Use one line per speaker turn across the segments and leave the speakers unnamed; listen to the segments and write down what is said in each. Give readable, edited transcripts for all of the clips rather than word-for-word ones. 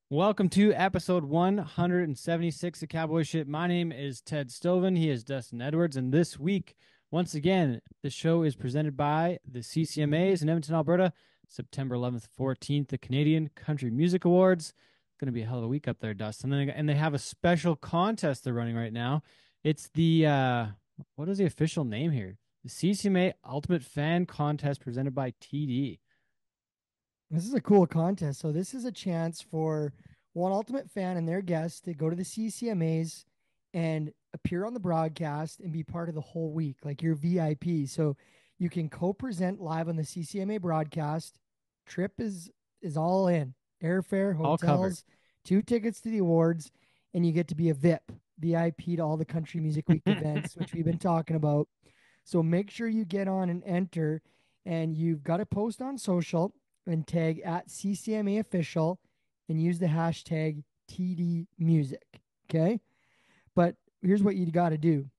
Welcome to episode 176 of Cowboy Shit. My name is Ted Stoven. He is Dustin Edwards. And this week, once again, the show is presented by the CCMAs in Edmonton, Alberta, September 11th, 14th, the Canadian Country Music Awards. Going to be a hell of a week up there, Dustin. And they have a special contest they're running right now. It's what is the official name here? The CCMA Ultimate Fan Contest presented by TD.
This is a cool contest. So this is a chance for one ultimate fan and their guests to go to the CCMAs and appear on the broadcast and be part of the whole week, like your VIP. So you can co-present live on the CCMA broadcast. Trip is all in. Airfare,
All covered.
hotels, 2 tickets to the awards, and you get to be a VIP to all the Country Music Week events, which we've been talking about. So make sure you get on and enter, and you've got to post on social and tag at CCMA official and use the hashtag TD music. Okay. But here's what you got to do.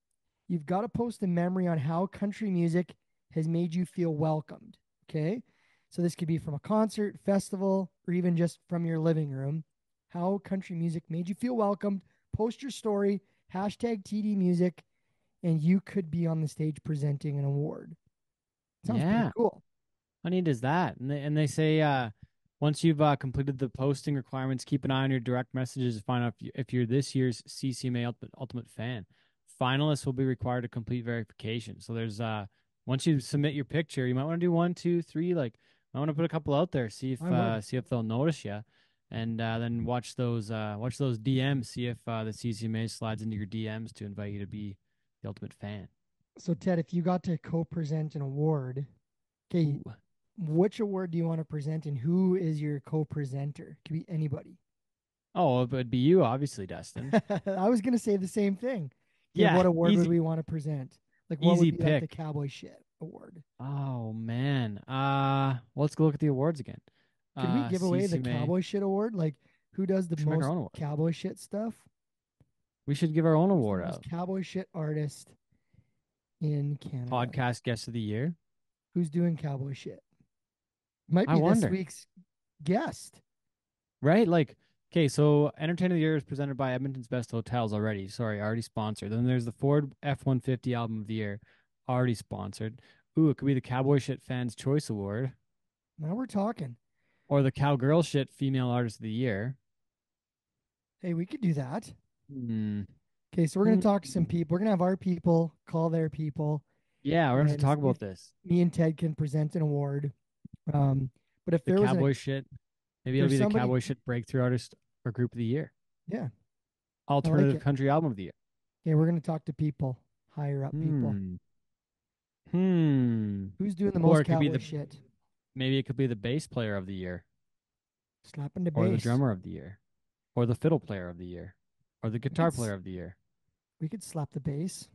You've got to post a memory on how country music has made you feel welcomed. Okay. So this could be from a concert, festival, or even just from your living room. How country music made you feel welcomed. Post your story, hashtag TD music, and you could be on the stage presenting an award. Sounds pretty
Yeah.
cool.
How neat is that? And they say once you've completed the posting requirements, keep an eye on your direct messages to find out if you're this year's CCMA Ultimate fan. Finalists will be required to complete verification. So there's once you submit your picture, you might want to do one, two, three. Like I want to put a couple out there,
I would.
see if they'll notice you, and then watch those DMs, see if the CCMA slides into your DMs to invite you to be the ultimate fan.
So, Ted, if you got to co present an award, okay,
Ooh.
which award do you want to present and who is your co presenter? Could be anybody.
Oh, it would be you, obviously, Dustin.
I was going to say the same thing. Okay,
Yeah,
what award would
easy.
we want to present? Like, what would
Easy
be like the
pick.
cowboy shit award?
Oh man. Well, let's go look at the awards again.
Could we give away the
CCMA.
cowboy shit award? Like, who does the
We should make our
most
own award.
cowboy shit stuff?
We should give our own
Who's the
award
most
out.
cowboy shit artist in Canada?
Podcast guest of the year.
Who's doing cowboy shit? Might
I
be this
wonder.
week's guest.
Right? Like, okay, so Entertainer of the Year is presented by Edmonton's Best Hotels already. Sorry, already sponsored. Then there's the Ford F-150 Album of the Year, already sponsored. Ooh, it could be the Cowboy Shit Fans Choice Award
Now we're talking.
or the Cowgirl Shit Female Artist of the Year.
Hey, we could do that.
Hmm.
Okay, so we're gonna
Hmm.
talk to some people. We're gonna have our people call their people
Yeah, we're gonna have to
and
talk
see
about
if
this.
me and Ted can present an award. But if
The
there was
Cowboy Shit. Maybe it'll
there's
be the
somebody,
Cowboy Shit Breakthrough Artist or Group of the Year.
yeah, I like
Alternative
it.
Country Album of the Year.
Okay, we're gonna talk to people, higher up people.
Hmm. Hmm.
Who's doing the
Or
most
it could be
cowboy
the
shit?
maybe it could be the bass player of the year,
Slapping the
or the
bass.
drummer of the year, or the fiddle player of the year, or the
We could
guitar player of the year.
we could slap the bass.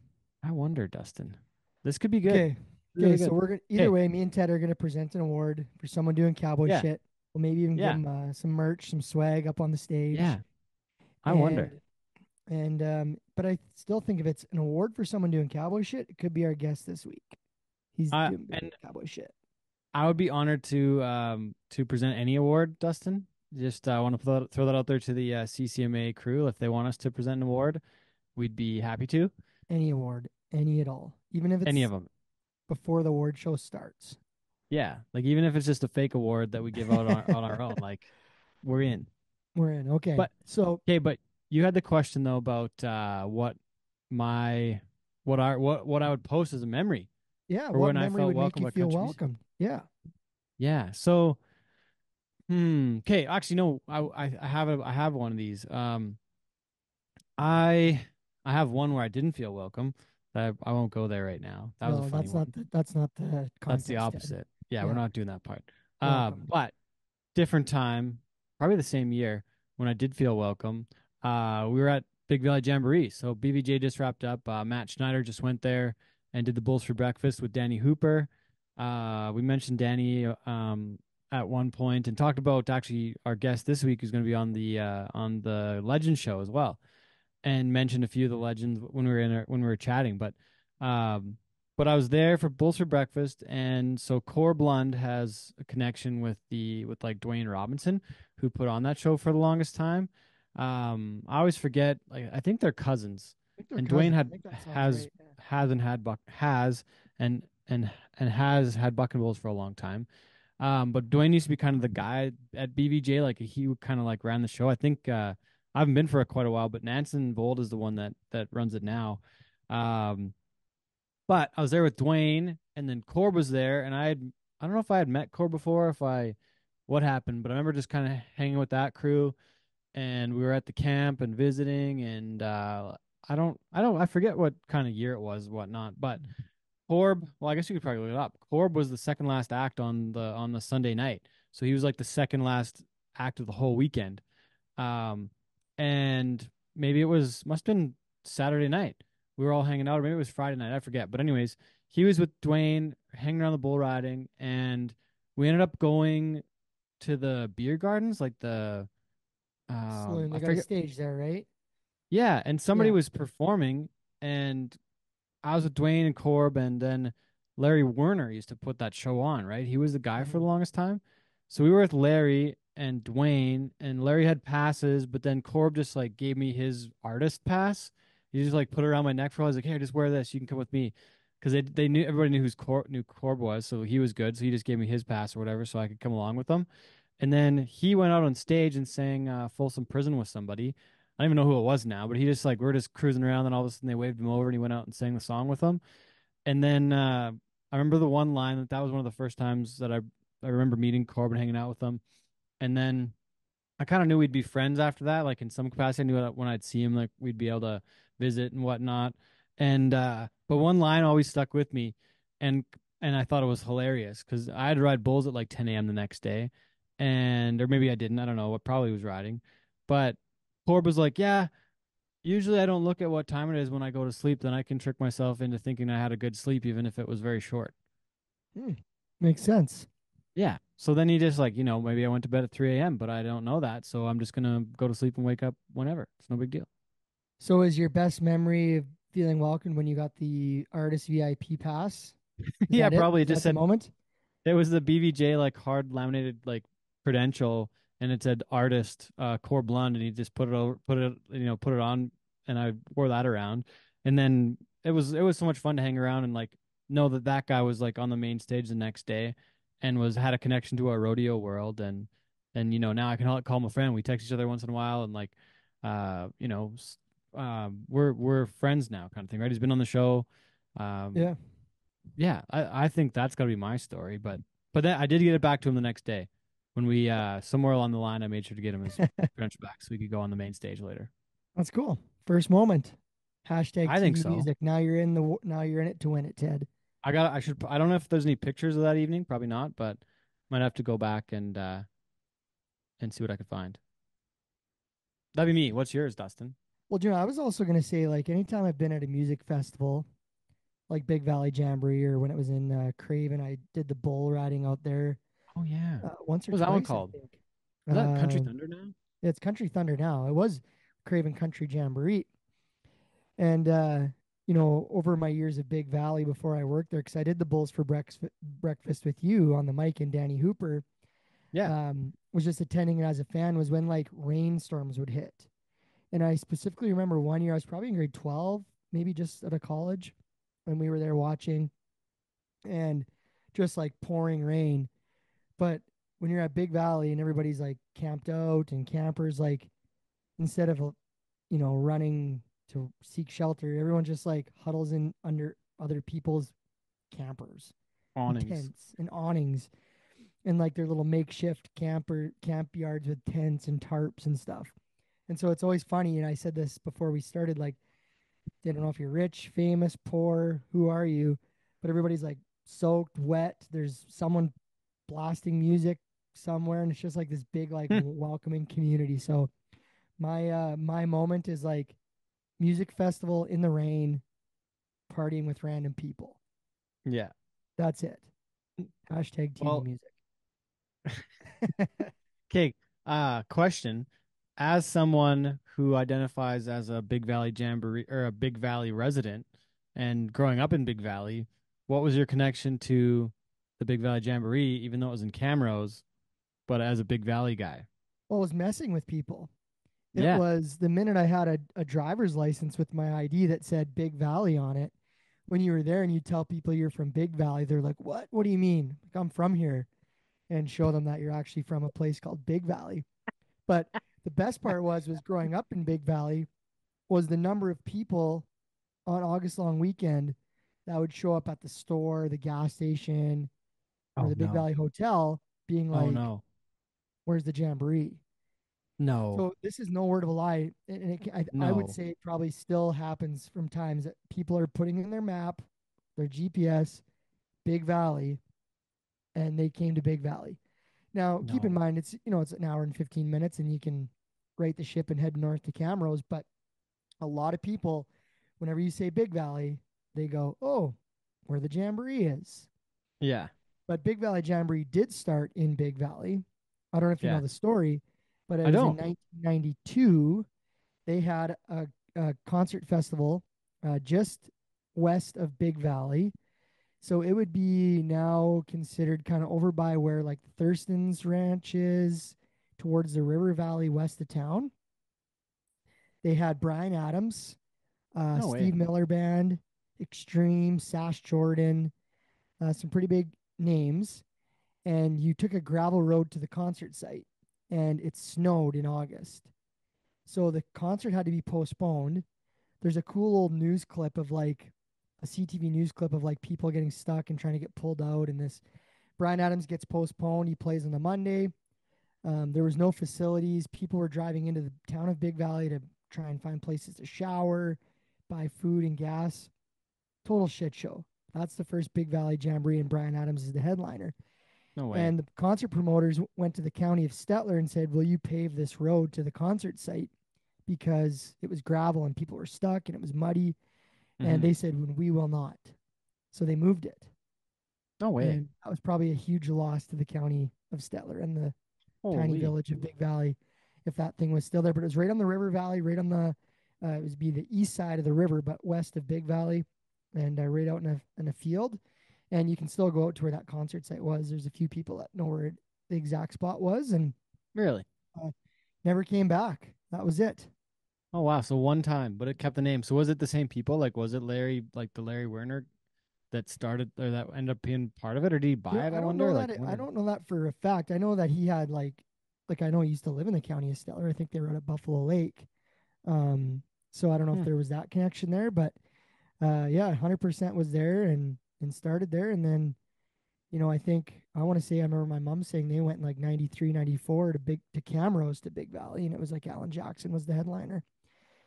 I wonder, Dustin. This could be good.
Okay, okay.
Really
So
good.
we're gonna either
Okay.
way. Me and Ted are gonna present an award for someone doing cowboy
Yeah.
shit. We'll maybe even give
Yeah.
them some merch, some swag up on the stage,
Yeah. I wonder.
and but I still think if it's an award for someone doing cowboy shit, it could be our guest this week. He's
I
doing
and
cowboy shit.
I would be honored to present any award, Dustin. Just I want to throw that out there to the CCMA crew. If they want us to present an award, we'd be happy to.
Any award, any at all, even if
Any
it's
of them.
before the award show starts.
Yeah, like even if it's just a fake award that we give out on our own, like we're in.
We're in. Okay.
But
So
okay, but you had the question though about my what I would post as a memory
yeah,
for
what
when I
memory
felt
would make
welcome
you
by
feel
country music.
welcomed? Yeah.
Yeah. So okay, actually no, I have one of these. I I have one where I didn't feel welcome. I won't go there right now. That was a
No,
funny one.
that's not the
That's the
contest, Ted.
opposite. Yeah, we're
Yeah.
not doing that part.
Welcome.
But different time, probably the same year when I did feel welcome. We were at Big Valley Jamboree. So BVJ just wrapped up. Matt Schneider just went there and did the Bulls for Breakfast with Danny Hooper. We mentioned Danny at one point and talked about actually our guest this week who's going to be on the Legend show as well, and mentioned a few of the legends when we were chatting. But but I was there for Bulls for breakfast, and so Core Blund has a connection with like Dwayne Robinson, who put on that show for the longest time. I always forget, like I think they're cousins,
I think they're
and Dwayne
cousins. I
had
think that sounds
has
right. Yeah.
hasn't had Buck has and has had Buck and Bulls for a long time. But Dwayne used to be kind of the guy at BVJ, like he would kind of like ran the show. I think I haven't been for it quite a while, but Nansen Vold is the one that runs it now. Um, but I was there with Dwayne, and then Corb was there, and I don't know if I had met Corb before, if I what happened, but I remember just kind of hanging with that crew, and we were at the camp and visiting, and I forget what kind of year it was, whatnot, but Corb, well, I guess you could probably look it up. Corb was the second last act on the Sunday night, so he was like the second last act of the whole weekend. Um, and maybe it was must have been Saturday night. We were all hanging out, or maybe it was Friday night. I forget. But anyways, he was with Dwayne hanging around the bull riding, and we ended up going to the beer gardens, like the
Saloon. They
I
got a
forget.
stage there, right?
Yeah, and somebody
Yeah.
was performing, and I was with Dwayne and Corb, and then Larry Werner used to put that show on, right? He was the guy for
Hmm.
the longest time. So we were with Larry and Dwayne, and Larry had passes, but then Corb just like gave me his artist pass. He just like put it around my neck for a while. He's like, "Here, just wear this. You can come with me," because they knew everybody knew knew Corb was, so he was good. So he just gave me his pass or whatever, so I could come along with them. And then he went out on stage and sang Folsom Prison with somebody. I don't even know who it was now, but he just like we're just cruising around, and all of a sudden they waved him over, and he went out and sang the song with them. And then I remember the one line that was one of the first times that I remember meeting Corbin, hanging out with them. And then I kind of knew we'd be friends after that, like in some capacity. I knew that when I'd see him, like we'd be able to visit and whatnot. And but one line always stuck with me, and and I thought it was hilarious because I had to ride bulls at like 10 a.m. the next day, and or maybe I didn't. I don't know. What probably was riding, but Corb was like, "Yeah, usually I don't look at what time it is when I go to sleep. Then I can trick myself into thinking I had a good sleep, even if it was very short."
Hmm. Makes sense.
Yeah. So then he just like, maybe I went to bed at 3 a.m., but I don't know that. So I'm just gonna go to sleep and wake up whenever. It's no big deal.
So, is your best memory of feeling welcome when you got the artist VIP pass? Is
Yeah,
that it?
probably
Was
just
that the
said
moment?
it was the BVJ like hard laminated like credential, and it said artist core blonde, and he just put it on, and I wore that around, and then it was so much fun to hang around and like know that that guy was like on the main stage the next day, and was had a connection to our rodeo world, and now I can call him a friend. We text each other once in a while, and like uh you know s- we're friends now, kind of thing, right? He's been on the show. um
Yeah,
yeah, I think that's gotta be my story, but then I did get it back to him the next day when we somewhere along the line I made sure to get him his credential back so we could go on the main stage later.
that's cool. First moment. Hashtag
I think
TV
so.
music. Now you're in it to win it, Ted.
I don't know if there's any pictures of that evening, probably not, but might have to go back and see what I could find. That'd be me. What's yours, Dustin?
Well, I was also gonna say like anytime I've been at a music festival, like Big Valley Jamboree, or when it was in Craven, I did the bull riding out there
Oh yeah.
once or
What was that one
twice, I
called?
think.
Is that Country
Uh,
Thunder now?
it's Country Thunder now. It was Craven Country Jamboree, and over my years of Big Valley before I worked there, because I did the Bulls for breakfast with you on the mic and Danny Hooper,
Yeah.
was just attending it as a fan. Was when like rainstorms would hit, and I specifically remember one year I was probably in grade 12, maybe just out of college, when we were there watching, and just like pouring rain. But when you're at Big Valley and everybody's like camped out and campers, like instead of running to seek shelter, everyone just like huddles in under other people's campers and
Awnings.
tents and awnings and like their little makeshift camp yards with tents and tarps and stuff. And so it's always funny. And I said this before we started, like, they don't know if you're rich, famous, poor, who are you? But everybody's like soaked, wet. There's someone blasting music somewhere, and it's just like this big, like welcoming community. So my moment is like music festival in the rain, partying with random people.
Yeah.
That's it. Hashtag TV
Well,
music.
okay. Question. As someone who identifies as a Big Valley Jamboree or a Big Valley resident and growing up in Big Valley, what was your connection to the Big Valley Jamboree, even though it was in Camrose, but as a Big Valley guy?
Well, it was messing with people. It
Yeah.
was the minute I had a driver's license with my ID that said Big Valley on it. When you were there and you tell people you're from Big Valley, they're like, "What? What do you mean?" Like, I'm from here, and show them that you're actually from a place called Big Valley. But the best part was growing up in Big Valley was the number of people on August long weekend that would show up at the store, the gas station, or
Oh
the Big
no.
Valley Hotel being
Oh
like,
no.
"Where's the Jamboree?"
No.
So this is no word of a lie, and I would
No.
say it probably still happens from times that people are putting in their map, their GPS, Big Valley, and they came to Big Valley. Now, keep in
No.
mind it's an hour and 15 minutes, and you can right the ship and head north to Camrose. But a lot of people, whenever you say Big Valley, they go, "Oh, where the Jamboree is."
Yeah.
But Big Valley Jamboree did start in Big Valley. I don't know if you know
Yeah.
the story, but it
I
was in
don't.
1992. They had a concert festival just west of Big Valley. So it would be now considered kind of over by where like the Thurston's Ranch is, towards the River Valley west of town. They had Brian Adams,
No way.
Steve Miller Band, Extreme, Sash Jordan, some pretty big names. And you took a gravel road to the concert site, and it snowed in August. So the concert had to be postponed. There's a cool old news clip of like a CTV news clip of like people getting stuck and trying to get pulled out. And this Brian Adams gets postponed. He plays on the Monday. There was no facilities. People were driving into the town of Big Valley to try and find places to shower, buy food and gas. Total shit show. That's the first Big Valley Jamboree, and Brian Adams is the headliner.
No way.
And the concert promoters went to the county of Stettler and said, "Will you pave this road to the concert site?" Because it was gravel and people were stuck and it was muddy. And
Hmm.
they said, "When we will not." So they moved it.
No way.
And that was probably a huge loss to the county of Stettler and the tiny
Holy.
village of Big Valley if that thing was still there. But it was right on the river valley, right on it was be the east side of the river, but west of Big Valley, and right out in a field. And you can still go out to where that concert site was. There's a few people that know where the exact spot was, and
Really?
uh, never came back. That was it.
Oh wow. So one time, but it kept the name. So was it the same people? Like was it Larry, like the Larry Werner that started or that ended up being part of it, or did he buy it? I
I don't
wonder.
know
Like
that.
I
I
wonder.
don't know that for a fact. I know that he had I know he used to live in the county of Stellar. I think they were at Buffalo Lake. Um, so I don't know if
Hmm.
there was that connection there, but yeah, 100% was there and started there, and then I think I want to say I remember my mom saying they went in like 93, 94 to Camrose to Big Valley, and it was like Alan Jackson was the headliner,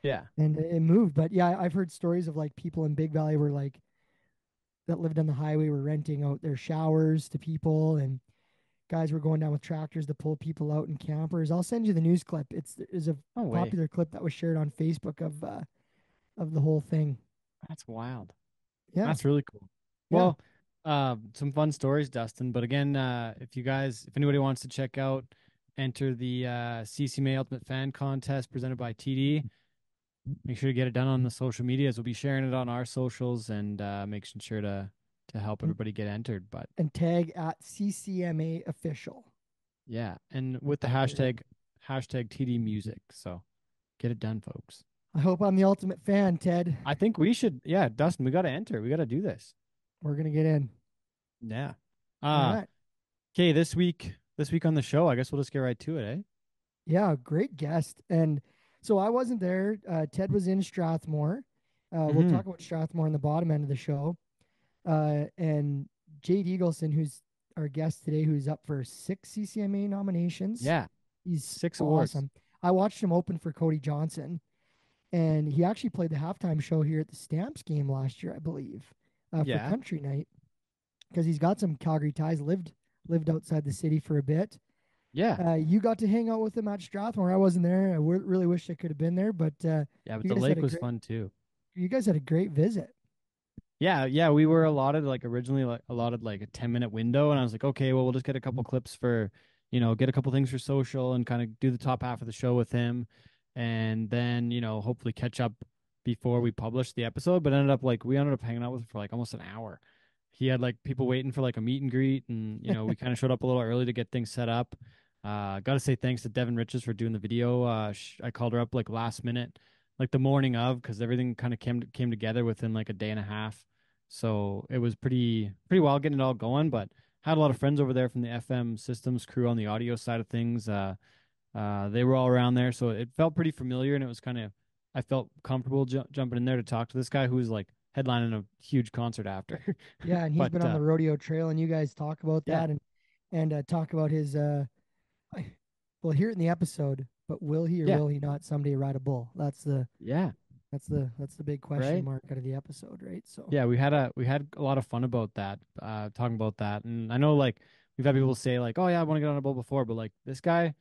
Yeah.
and it moved. But yeah, I've heard stories of like people in Big Valley were like that lived on the highway were renting out their showers to people, and guys were going down with tractors to pull people out in campers. I'll send you the news clip. It's a
No way.
popular clip that was shared on Facebook of the whole thing.
That's wild.
Yeah,
That's really cool.
yeah,
Well, some fun stories, Dustin. But again, if anybody wants to check out, enter the CCMA Ultimate Fan Contest presented by TD. Make sure to get it done on the social medias. We'll be sharing it on our socials and making sure to help
and,
everybody get entered. But
and tag at CCMA official.
yeah, and with the
That way.
hashtag TD Music. So get it done, folks.
I hope I'm the ultimate fan, Ted.
I think we should. Yeah, Dustin, we got to enter. We got to do this.
We're gonna get in.
Yeah.
All
Uh
right.
okay, this week on the show, I guess we'll just get right to it, eh?
Yeah, great guest. And so I wasn't there. Ted was in Strathmore. We'll
Mm-hmm.
talk about Strathmore in the bottom end of the show. And Jade Eagleson, who's our guest today, who's up for 6 CCMA nominations.
Yeah.
He's
6 awards.
awesome. I watched him open for Cody Johnson, and he actually played the halftime show here at the Stamps game last year, I believe, for
Yeah.
country night, because he's got some Calgary ties. Lived outside the city for a bit.
Yeah.
You got to hang out with him at Strathmore. I wasn't there. I really wish I could have been there, but
Yeah, but
you
the
guys had
lake
a
was
great
fun too.
you guys had a great visit.
Yeah, yeah, we were allotted like originally like allotted like a 10-minute window and I was like, okay, well we'll just get a couple clips for, get a couple things for social and kind of do the top half of the show with him and then, hopefully catch up before we publish the episode, but ended up like we ended up hanging out with him for like almost an hour. he had like people waiting for like a meet and greet, and we kind of showed up a little early to get things set up. Got to say thanks to Devin Riches for doing the video. I called her up like last minute, like the morning of, because everything kind of came together within like a day and a half. So it was pretty wild getting it all going. But had a lot of friends over there from the FM systems crew on the audio side of things. They were all around there, so it felt pretty familiar, and it was kind of I felt comfortable jumping in there to talk to this guy who was like headlining a huge concert after.
Yeah, and he's
But
been on the rodeo trail, and you guys talk about
yeah,
that and talk about his we'll hear it in the episode, but will he or
yeah,
will he not someday ride a bull?
yeah,
That's the big question
right.
mark out of the episode, right? So
Yeah, we had a lot of fun about that, talking about that, and I know like we've had people say like, oh yeah, I want to get on a bull before, but like this guy,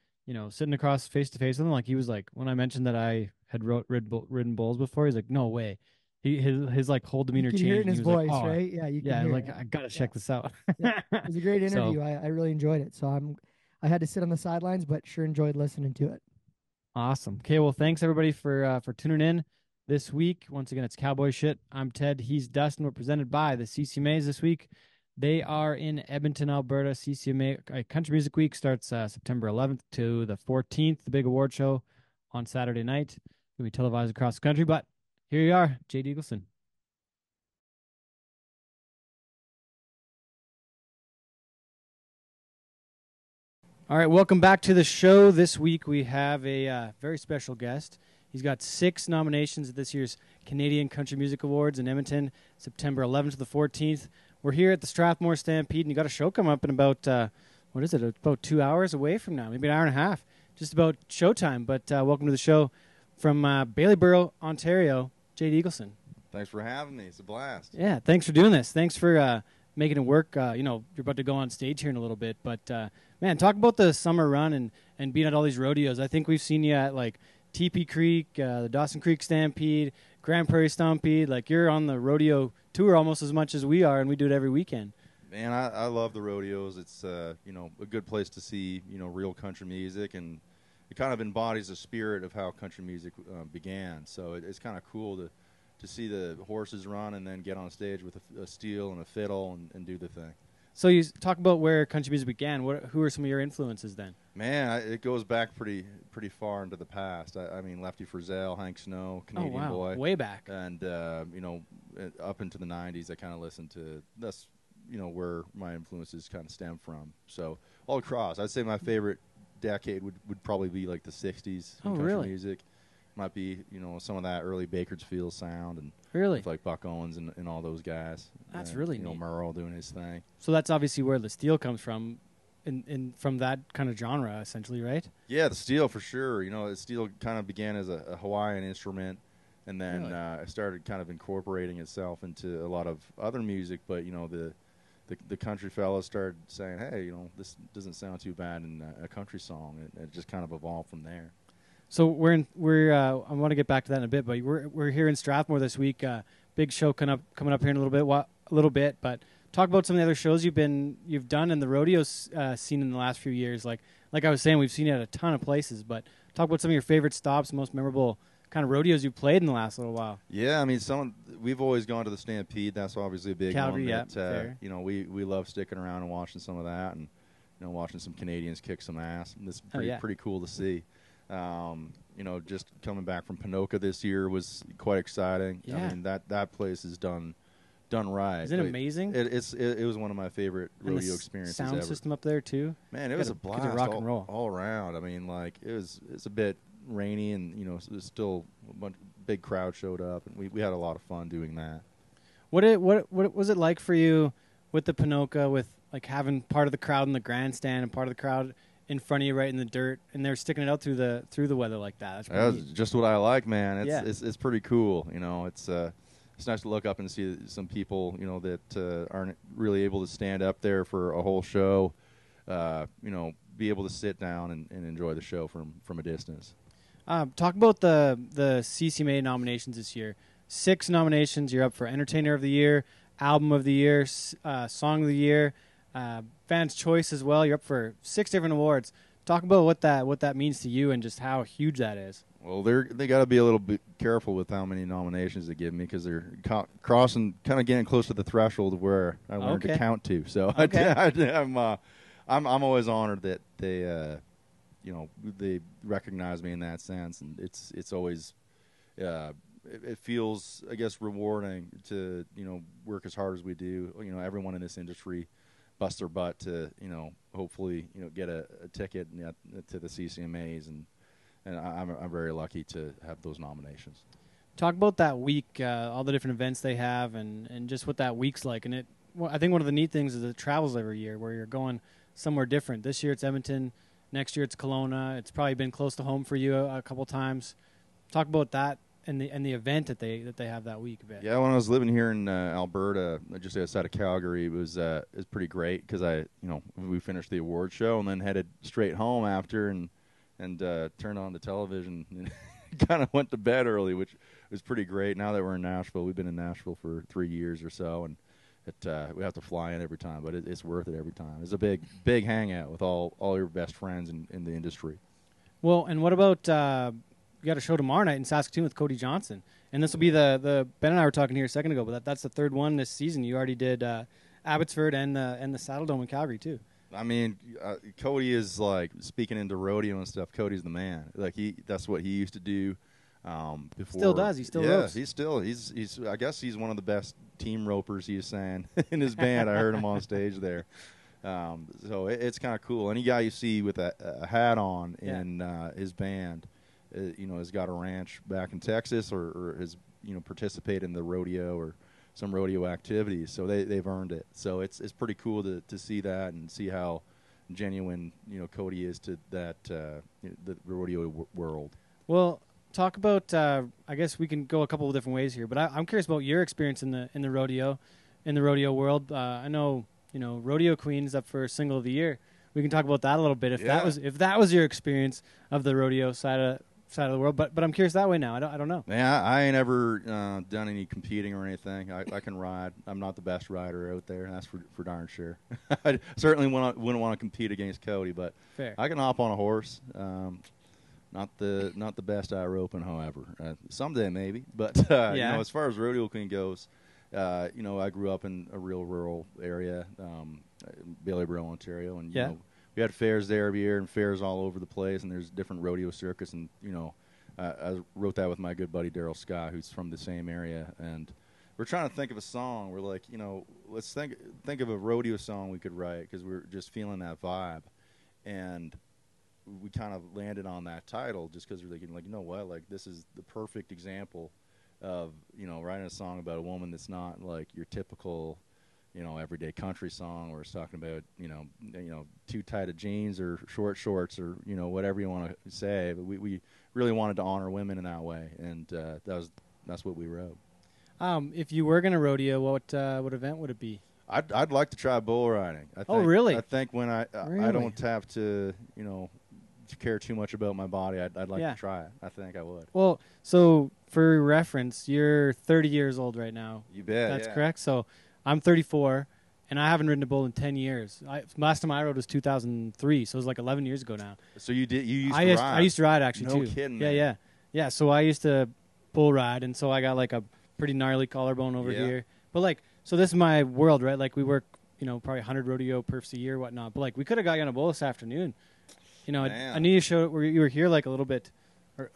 sitting across face to face with him, like he was like when I mentioned that I had ridden bulls before, he's like, no way. His like whole
you
demeanor
can hear it
changed,
in
and he
his
was like,
voice,
oh
right? Yeah, you can
yeah,
hear
like
it.
I gotta
Yeah,
check this out.
yeah. It was a great
So
interview. I really enjoyed it. So I had to sit on the sidelines, but sure enjoyed listening to it.
awesome. Okay, well, thanks everybody for tuning in this week. Once again, it's Cowboy Shit. I'm Ted. He's Dustin. We're presented by the CCMAs this week. They are in Edmonton, Alberta. CCMA Country Music Week starts September 11th to the 14th. The big award show on Saturday night. It'll be televised across the country. But here you are, Jade Eagleson. All right, welcome back to the show. This week we have a very special guest. He's got 6 nominations at this year's Canadian Country Music Awards in Edmonton, September 11th to the 14th. We're here at the Strathmore Stampede, and you got a show coming up in about, what is it, about 2 hours away from now, maybe an hour and a half, just about showtime. But welcome to the show from Baileyborough, Ontario, Jade Eagleson.
Thanks for having me. It's a blast.
Yeah, thanks for doing this. Thanks for making it work. You're about to go on stage here in a little bit, but man, talk about the summer run and being at all these rodeos. I think we've seen you at like Teepee Creek, the Dawson Creek Stampede, Grand Prairie Stampede. Like you're on the rodeo tour almost as much as we are, and we do it every weekend.
Man, I love the rodeos. It's a good place to see real country music, and it kind of embodies the spirit of how country music began. So it's kind of cool to see the horses run and then get on stage with a steel and a fiddle and do the thing.
So you talk about where country music began. Who are some of your influences then?
Man, it goes back pretty far into the past. I mean, Lefty Frizzell, Hank Snow, Canadian Boy,
way back,
and up into the '90s. I kind of listened to that's where my influences kind of stem from. So all across, I'd say my favorite decade would probably be like the '60s in country music. Might be some of that early Bakersfield sound and with like Buck Owens and all those guys.
That's really neat.
Merle doing his thing.
So that's obviously where the steel comes from, from that kind of genre, essentially, right?
Yeah, the steel for sure. The steel kind of began as a Hawaiian instrument, and then it started kind of incorporating itself into a lot of other music. But the country fellas started saying, hey, this doesn't sound too bad in a country song. It just kind of evolved from there.
So I want to get back to that in a bit, but we're here in Strathmore this week. Big show coming up here in a little bit. But talk about some of the other shows you've done in the rodeo scene in the last few years. Like I was saying, we've seen you at a ton of places. But talk about some of your favorite stops, most memorable kind of rodeos you've played in the last little while.
Yeah, I mean, we've always gone to the Stampede. That's obviously a big
Calgary,
one.
Fair.
We love sticking around and watching some of that, and watching some Canadians kick some ass. It's pretty cool to see. Just coming back from Ponoka this year was quite exciting.
Yeah.
I mean, that place is done right.
Is it amazing?
It was one of my favorite rodeo experiences
sound
ever.
system up there too.
Man, it was a blast.
Rock and roll
all around. I mean, like it's a bit rainy, and there's still a big crowd showed up, and we had a lot of fun doing that.
What was it like for you with the Ponoka, with like having part of the crowd in the grandstand and part of the crowd in front of you right in the dirt, and they're sticking it out through the weather like that?
That's just what I like, man. It's pretty cool. It's nice to look up and see some people that aren't really able to stand up there for a whole show. Be able to sit down and enjoy the show from a distance.
Talk about the CCMA nominations this year. 6 nominations. You're up for Entertainer of the Year, Album of the Year, Song of the Year, Fans' Choice as well. You're up for 6 different awards. Talk about what that means to you and just how huge that is.
Well, they got to be a little bit careful with how many nominations they give me because they're crossing, kind of getting close to the threshold of where I learned to count to. So
Okay.
I'm always honored that they they recognize me in that sense, and it's always it feels, I guess, rewarding to work as hard as we do. Everyone in this industry bust their butt to hopefully get a ticket to the CCMAs, and I'm very lucky to have those nominations.
Talk about that week, all the different events they have, and just what that week's like. And I think one of the neat things is it travels every year, where you're going somewhere different. This year it's Edmonton, next year it's Kelowna. It's probably been close to home for you a couple times. Talk about that and the event that they have that week a bit.
Yeah, when I was living here in Alberta, just outside of Calgary, it was pretty great because we finished the award show and then headed straight home after and turned on the television and kind of went to bed early, which was pretty great. Now that we're in Nashville, we've been in Nashville for 3 years or so, and we have to fly in every time, but it's worth it every time. It's a big hangout with all your best friends in the industry.
Well, and what about you got a show tomorrow night in Saskatoon with Cody Johnson, and this will be the Ben and I were talking here a second ago, but that's the third one this season. You already did Abbotsford and the Saddle Dome in Calgary too.
I mean, Cody is like, speaking into rodeo and stuff, Cody's the man. Like that's what he used to do before.
Still does. He still ropes.
He's I guess he's one of the best team ropers, he was saying, in his band. I heard him on stage there. So it's kind of cool. Any guy you see with a hat on in his band, has got a ranch back in Texas or has participated in the rodeo or some rodeo activities, so they've earned it. So it's pretty cool to see that and see how genuine Cody is to that the rodeo world.
Well, talk about I guess we can go a couple of different ways here, but I'm curious about your experience in the rodeo world. I know Rodeo Queen is up for Single of the Year. We can talk about that a little bit if that was your experience of the rodeo side of the world, but I'm curious that way now. I don't know.
Yeah, I ain't ever done any competing or anything. I can ride. I'm not the best rider out there. That's for darn sure. I certainly wouldn't want to compete against Cody, but
fair.
I can hop on a horse. Not the best eye roping, however. Someday maybe, but as far as Rodeo Queen goes, I grew up in a real rural area, Bailey-Borough, Ontario, and we had fairs there every year and fairs all over the place, and there's different rodeo circuits, and I wrote that with my good buddy Daryl Scott, who's from the same area, and we're trying to think of a song. We're like, let's think of a rodeo song we could write because we're just feeling that vibe, and we kind of landed on that title just because we're thinking, like, like this is the perfect example of writing a song about a woman that's not like your typical everyday country song where it's talking about too tight of jeans or short shorts or whatever you want to say, but we really wanted to honor women in that way, and that's what we wrote.
If you were gonna rodeo, what event would it be?
I'd like to try bull riding.
Really?
I think when I don't have to care too much about my body, I'd like to try it. I think I would.
Well, so for reference, you're 30 years old right now.
You bet.
That's correct. So I'm 34, and I haven't ridden a bull in 10 years. Last time I rode was 2003, so it was like 11 years ago now.
So you used to ride?
I used to ride actually too.
No kidding, man.
Yeah. So I used to bull ride, and so I got like a pretty gnarly collarbone over here. But so this is my world, right? Like we work, probably 100 rodeo perfs a year, whatnot. But we could have got you on a bull this afternoon. I knew you showed where you were here like a little bit.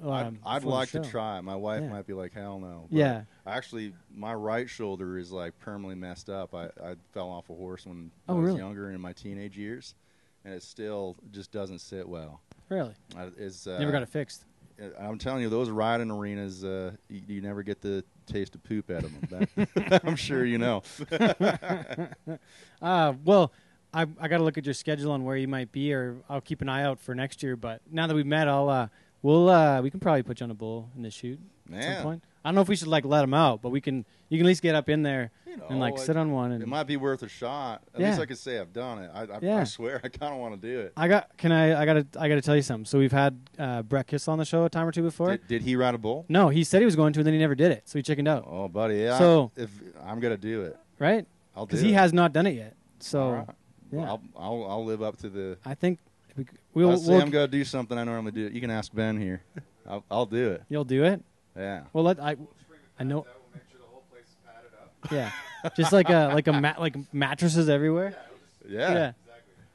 I'd like to try it. My wife might be like, hell no. But actually, my right shoulder is like permanently messed up. I fell off a horse when I was younger and in my teenage years, and it still just doesn't sit well.
Really? Never got it fixed.
I'm telling you, those riding arenas, you never get the taste of poop out of them. I'm sure you know.
Well, I got to look at your schedule on where you might be, or I'll keep an eye out for next year. But now that we've met, we can probably put you on a bull in this shoot at some point. I don't know if we should let them out, but you can at least get up in there and sit on one. And
it might be worth a shot. At least I could say I've done it. I swear I kind of want to do it.
I gotta tell you something. So we've had Brett Kissel on the show a time or two before.
Did he ride a bull?
No, he said he was going to, and then he never did it. So he chickened out.
Oh, buddy, yeah.
So
if I'm gonna do it,
right?
I'll do it
because he has not done it yet. So
I'll live up to the.
I think We'll
I'm gonna do something I normally do. You can ask Ben here. I'll do it.
you'll do it.
Yeah.
Well, I know. Yeah, just like like mattresses everywhere.
Yeah.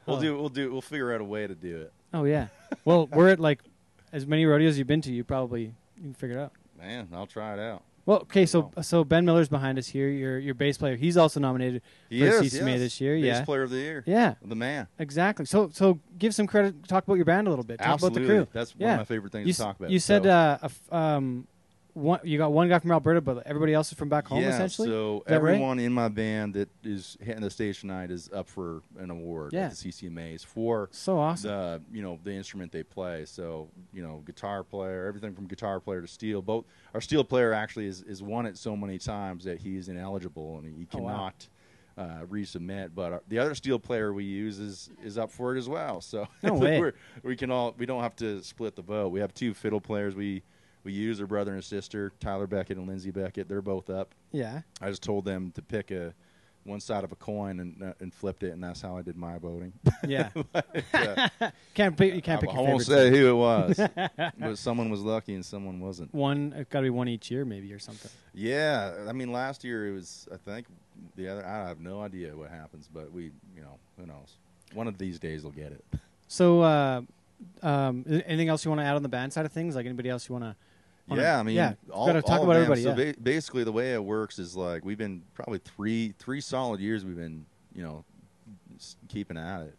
Oh.
We'll figure out a way to do it.
Oh yeah. Well, we're at like as many rodeos you've been to, you can figure it out.
Man, I'll try it out.
Well, okay, so Ben Miller's behind us here. Your bass player. He's also nominated for CCMA this year.
Bass player of the year.
Yeah.
The man.
Exactly. So give some credit. Talk about your band a little bit. Talk
Absolutely.
about the crew.
That's one of my favorite things to talk about.
You said you got one guy from Alberta, but everybody else is from back home, essentially?
So
is that
everyone
right?
in my band that is hitting the stage tonight is up for an award at the CCMAs for
so awesome.
the instrument they play. So, guitar player, everything from guitar player to steel. Both our steel player actually is won it so many times that he's ineligible and he cannot resubmit. But the other steel player we use is up for it as well. So
no way.
we don't have to split the vote. We have two fiddle players. We use their brother and sister, Tyler Beckett and Lindsay Beckett. They're both up.
Yeah.
I just told them to pick one side of a coin and flipped it, and that's how I did my voting.
Yeah.
But,
you can't pick your
I won't say who it was, but someone was lucky and someone wasn't.
It's got to be one each year maybe or something.
Yeah. I mean, last year it was, I think, I have no idea what happens, but who knows? One of these days we'll get it.
So, anything else you want to add on the band side of things? Like anybody else you want to?
Yeah, I mean,
got to talk about everybody.
So basically, the way it works is like we've been probably three solid years. We've been keeping at it.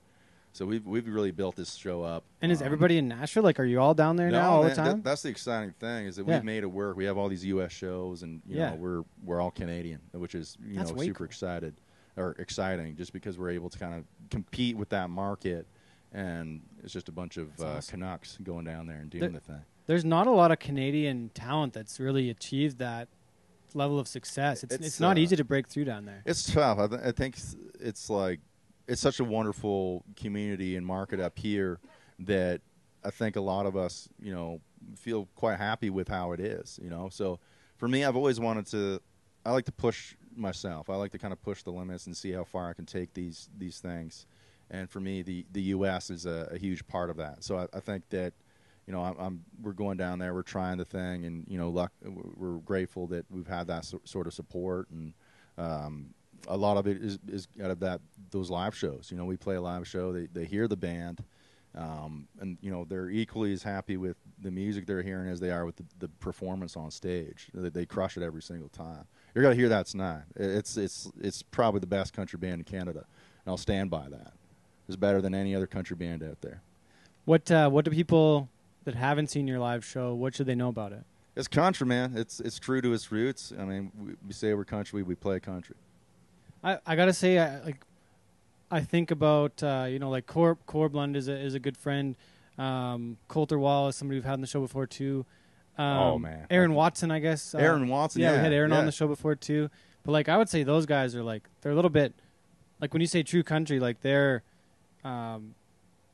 So we've really built this show up.
And is everybody in Nashville? Like, are you all down there now all the time?
That's the exciting thing is that we've made it work. We have all these U.S. shows, and we're all Canadian, which is super exciting, just because we're able to kind of compete with that market. And it's just a bunch of Canucks going down there and doing the thing. There's
not a lot of Canadian talent that's really achieved that level of success. It's not easy to break through down there.
It's tough. I think it's such a wonderful community and market up here that I think a lot of us, feel quite happy with how it is, So for me, I've always I like to push myself. I like to kind of push the limits and see how far I can take these things. And for me, the U.S. is a huge part of that. So I think that, we're going down there, we're trying the thing, and we're grateful that we've had that sort of support, and a lot of it is out of those live shows. We play a live show, they hear the band, and they're equally as happy with the music they're hearing as they are with the performance on stage. They crush it every single time. You're gonna hear that tonight. It's probably the best country band in Canada, and I'll stand by that. It's better than any other country band out there.
What do people that haven't seen your live show, what should they know about it?
It's country, man. It's true to its roots. I mean, we say we're country, we play country.
I gotta say, I think about like Corblund is a good friend. Coulter Wallace, somebody we've had on the show before too.
Oh man,
Aaron Watson, I guess.
Aaron Watson,
we had Aaron on the show before too. But I would say those guys are they're a little bit when you say true country, they're.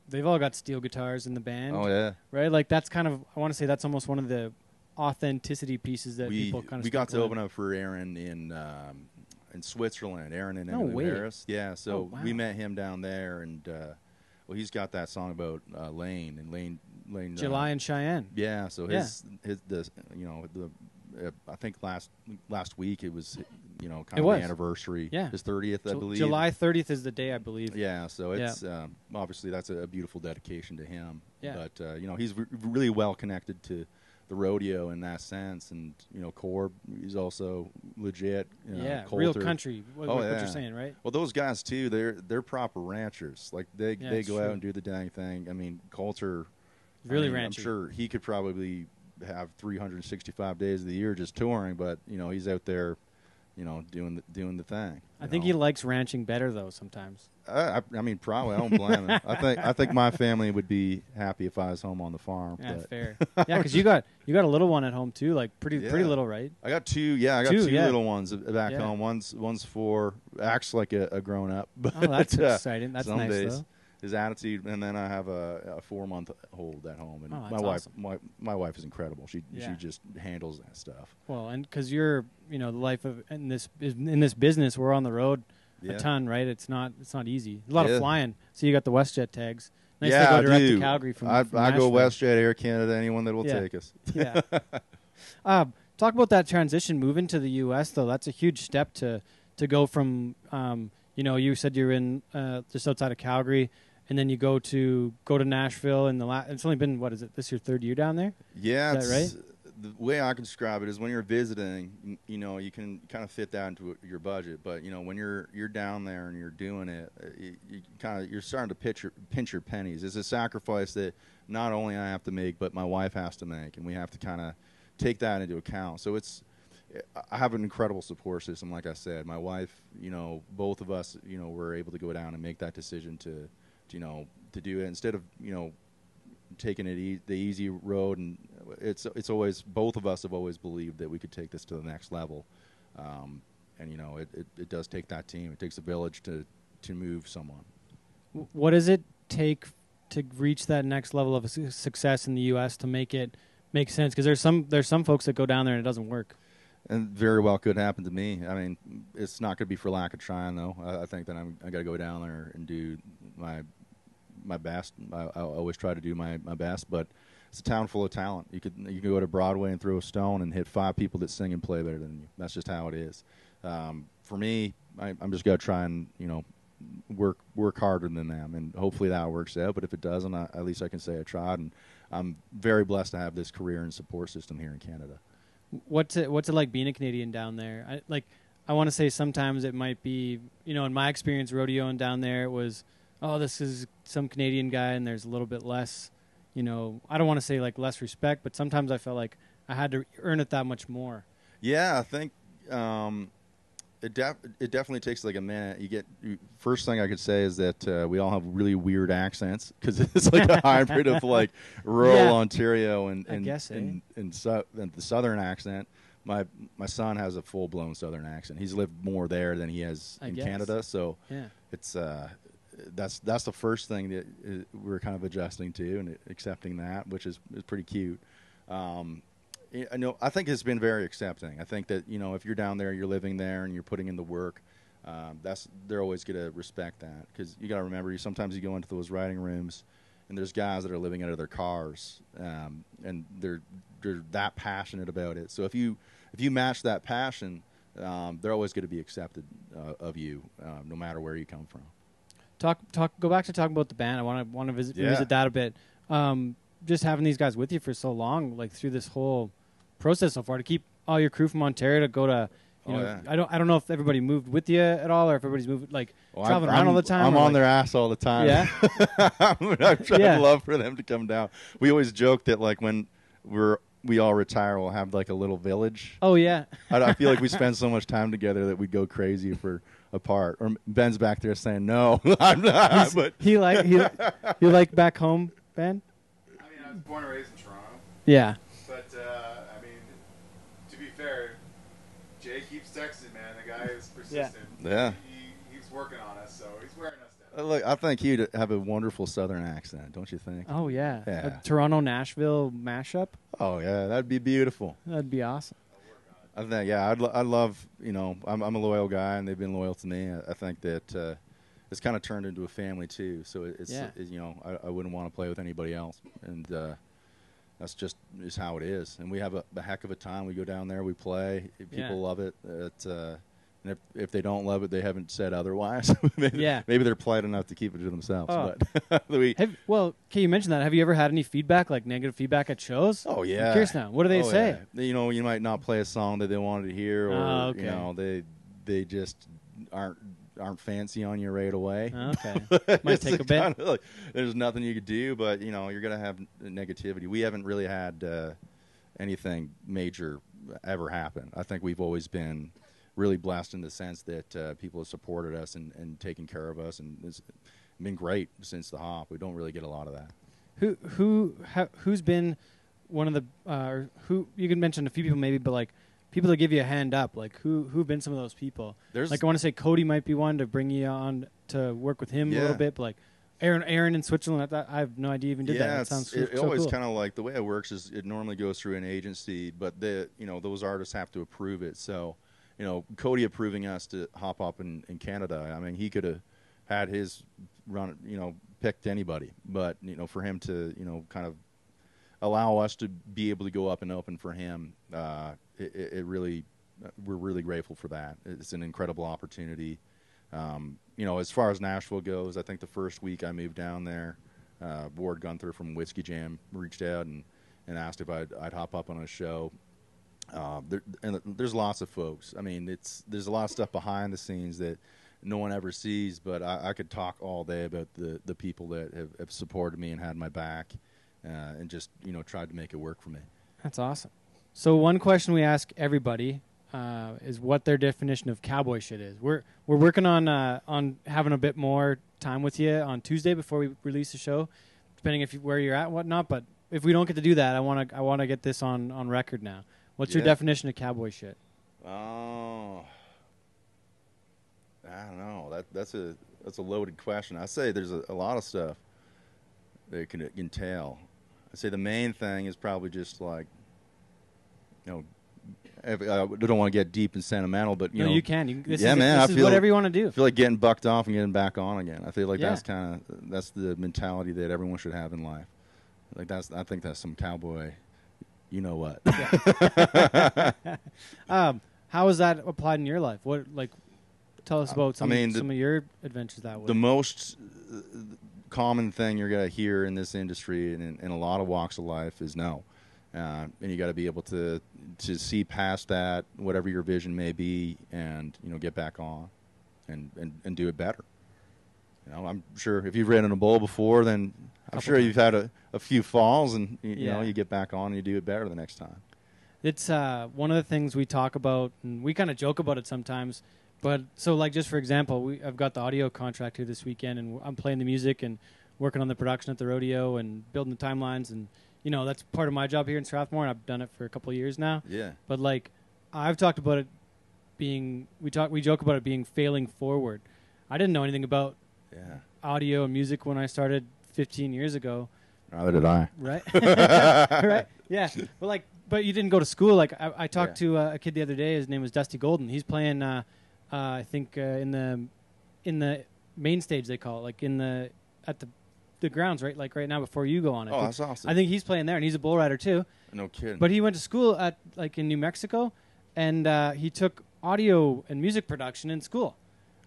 They've all got steel guitars in the band.
Oh yeah,
right. That's kind of, I want to say that's almost one of the authenticity pieces that people kind of.
We got to open up for Aaron in Switzerland. Aaron and Emily Harris. Yeah, so we met him down there, and he's got that song about Lane and Lane.
July and Cheyenne.
Yeah, so I think last week it was kind of the anniversary.
Yeah,
his 30th, I believe.
July 30th is the day, I believe.
Yeah, so it's obviously that's a beautiful dedication to him.
Yeah.
But he's really well connected to the rodeo in that sense, and Corb, he's also legit. Coulter.
Real country. What you're saying, right?
Well, those guys too, they're proper ranchers. They go out and do the dang thing. I mean, Coulter.
Really ranchy.
I'm sure he could probably have 365 days of the year just touring, but he's out there, doing the thing.
I think he likes ranching better though sometimes.
I mean, probably. I don't blame him. I think my family would be happy if I was home on the farm.
Yeah,
but.
fair. Yeah, because you got a little one at home too, pretty little, right?
I got two. Yeah, I got two little ones back home. One's 4, acts like a grown up. But,
oh, that's exciting. That's nice
days,
though.
His attitude, and then I have a 4-month-old at home, and my wife is incredible. She just handles that stuff.
Well, and because you're the life of in this business, we're on the road a ton, right? It's not easy. A lot of flying. So you got the WestJet tags. Nice
yeah,
to go
I
direct
do.
to Calgary from
I
Nashville.
go WestJet, Air Canada, anyone that will
Yeah.
take us.
Yeah. Talk about that transition moving to the U.S. though. That's a huge step to go from you said you're in just outside of Calgary, and then you go to Nashville, and it's only been, what is it, this your third year down there?
Yeah,
Is that right?
The way I can describe it is when you're visiting, you can kind of fit that into your budget. But when you're down there and you're doing it, you're starting to pinch your pennies. It's a sacrifice that not only I have to make, but my wife has to make, and we have to kind of take that into account. So I have an incredible support system. Like I said, my wife, both of us, were able to go down and make that decision to do it instead of taking it the easy road. And it's always, both of us have always believed that we could take this to the next level. And it does take that team. It takes a village to move someone.
What does it take to reach that next level of success in the U.S. to make it make sense? Because there's some folks that go down there and it doesn't work. And
very well could happen to me. I mean, it's not going to be for lack of trying, though. I think that I got to go down there and do my best. I always try to do my best, but it's a town full of talent. You can go to Broadway and throw a stone and hit 5 people that sing and play better than you. That's just how it is. For me, I'm just going to try and work harder than them, and hopefully that works out. But if it doesn't, at least I can say I tried, and I'm very blessed to have this career and support system here in Canada. What's
it like being a Canadian down there? I want to say sometimes it might be, in my experience rodeoing down there, it was, oh, this is some Canadian guy, and there's a little bit less, I don't want to say like less respect, but sometimes I felt like I had to earn it that much more.
Yeah, I think it definitely takes like a minute. First thing I could say is that we all have really weird accents because it's like a hybrid of like rural Ontario and the southern accent. My son has a full blown southern accent. He's lived more there than he has in Canada, so it's that's the first thing that we're kind of adjusting to and accepting that, which is pretty cute. I think it's been very accepting. I think that if you're down there, you're living there, and you're putting in the work, they're always going to respect that, because you got to remember, sometimes you go into those writing rooms, and there's guys that are living out of their cars, and they're that passionate about it. So if you match that passion, they're always going to be accepted of you, no matter where you come from.
Go back to talking about the band. I want to visit that a bit. Just having these guys with you for so long, like through this whole process so far, to keep all your crew from Ontario to go to, I don't know if everybody moved with you at all, or if everybody's moved traveling around all the time.
I'm on their ass all the time.
Yeah,
I'd love for them to come down. We always joke that like when we all retire, we'll have like a little village.
Oh yeah.
I feel like we spend so much time together that we'd go crazy if we're apart. Or Ben's back there saying no, I'm not. But
he like back home, Ben.
I was born and raised in Toronto.
Yeah.
But, to be fair, Jay keeps texting, man. The guy is persistent.
Yeah.
He's working on us, so he's wearing us down.
Look, I think he'd have a wonderful southern accent, don't you think?
Oh, yeah.
Yeah.
A Toronto-Nashville mashup?
Oh, yeah. That'd be beautiful.
That'd be awesome.
I think, I'd love, I'm a loyal guy, and they've been loyal to me. I think that it's kind of turned into a family too, so I wouldn't want to play with anybody else, and that's just is how it is. And we have a heck of a time. We go down there, we play. People love it. And if they don't love it, they haven't said otherwise. Maybe they're polite enough to keep it to themselves.
Oh.
But
you mentioned that. Have you ever had any feedback, like negative feedback at shows?
Oh yeah.
I'm curious now. What do they say?
Yeah. You might not play a song that they wanted to hear, or they just aren't fancy on you right away.
Okay. Might take a bit.
Like, there's nothing you could do, but you're gonna have negativity. We haven't really had anything major ever happen. I think we've always been really blessed in the sense that people have supported us and taken care of us, and it's been great since the hop. We don't really get a lot of that.
Who's been one of the who you can mention a few people maybe, but like people that give you a hand up, like who've been some of those people? I want to say Cody might be one to bring you on to work with him a little bit, but like Aaron in Switzerland, I have no idea even did that. That sounds
it
so
always
cool.
kind of like the way it works is it normally goes through an agency, but those artists have to approve it. So Cody approving us to hop up in Canada, I mean, he could have had his run, picked anybody. But, for him to, kind of allow us to be able to go up and open for him, it really, we're really grateful for that. It's an incredible opportunity. As far as Nashville goes, I think the first week I moved down there, Ward Gunther from Whiskey Jam reached out and asked if I'd hop up on a show. There's lots of folks. I mean, there's a lot of stuff behind the scenes that no one ever sees, but I could talk all day about the people that have supported me and had my back, and just tried to make it work for me.
That's awesome. So one question we ask everybody is what their definition of cowboy shit is. We're working on having a bit more time with you on Tuesday before we release the show, depending where you're at and whatnot. But if we don't get to do that, I want to get this on record now. What's your definition of cowboy shit?
Oh, I don't know. That's a loaded question. I say there's a lot of stuff that it can entail. I say the main thing is probably just like, I don't want to get deep and sentimental, but
you can. This
man,
this is whatever you want to do.
I feel like getting bucked off and getting back on again. I feel like that's the mentality that everyone should have in life. Like I think that's some cowboy. You know what?
How is that applied in your life? Tell us about some of your adventures that way.
The most common thing you're gonna hear in this industry and in a lot of walks of life is no, and you got to be able to see past that, whatever your vision may be, and get back on, and do it better. I'm sure if you've ridden a bull before, then I'm sure you've had a few falls, and you get back on and you do it better the next time.
It's one of the things we talk about, and we kind of joke about it sometimes. But so, like, just for example, I've got the audio contract here this weekend, and I'm playing the music and working on the production at the rodeo and building the timelines, and that's part of my job here in Strathmore, and I've done it for a couple of years now.
Yeah.
But like, I've talked about it being we joke about it being failing forward. I didn't know anything about audio and music when I started 15 years ago.
Neither did I.
Right. Right. Yeah. But you didn't go to school. Like I talked to a kid the other day. His name was Dusty Golden. He's playing. I think in the main stage they call it, like at the grounds, right? Like right now before you go on it.
Oh, that's awesome.
I think he's playing there, and he's a bull rider too.
No kidding.
But he went to school at in New Mexico, and he took audio and music production in school.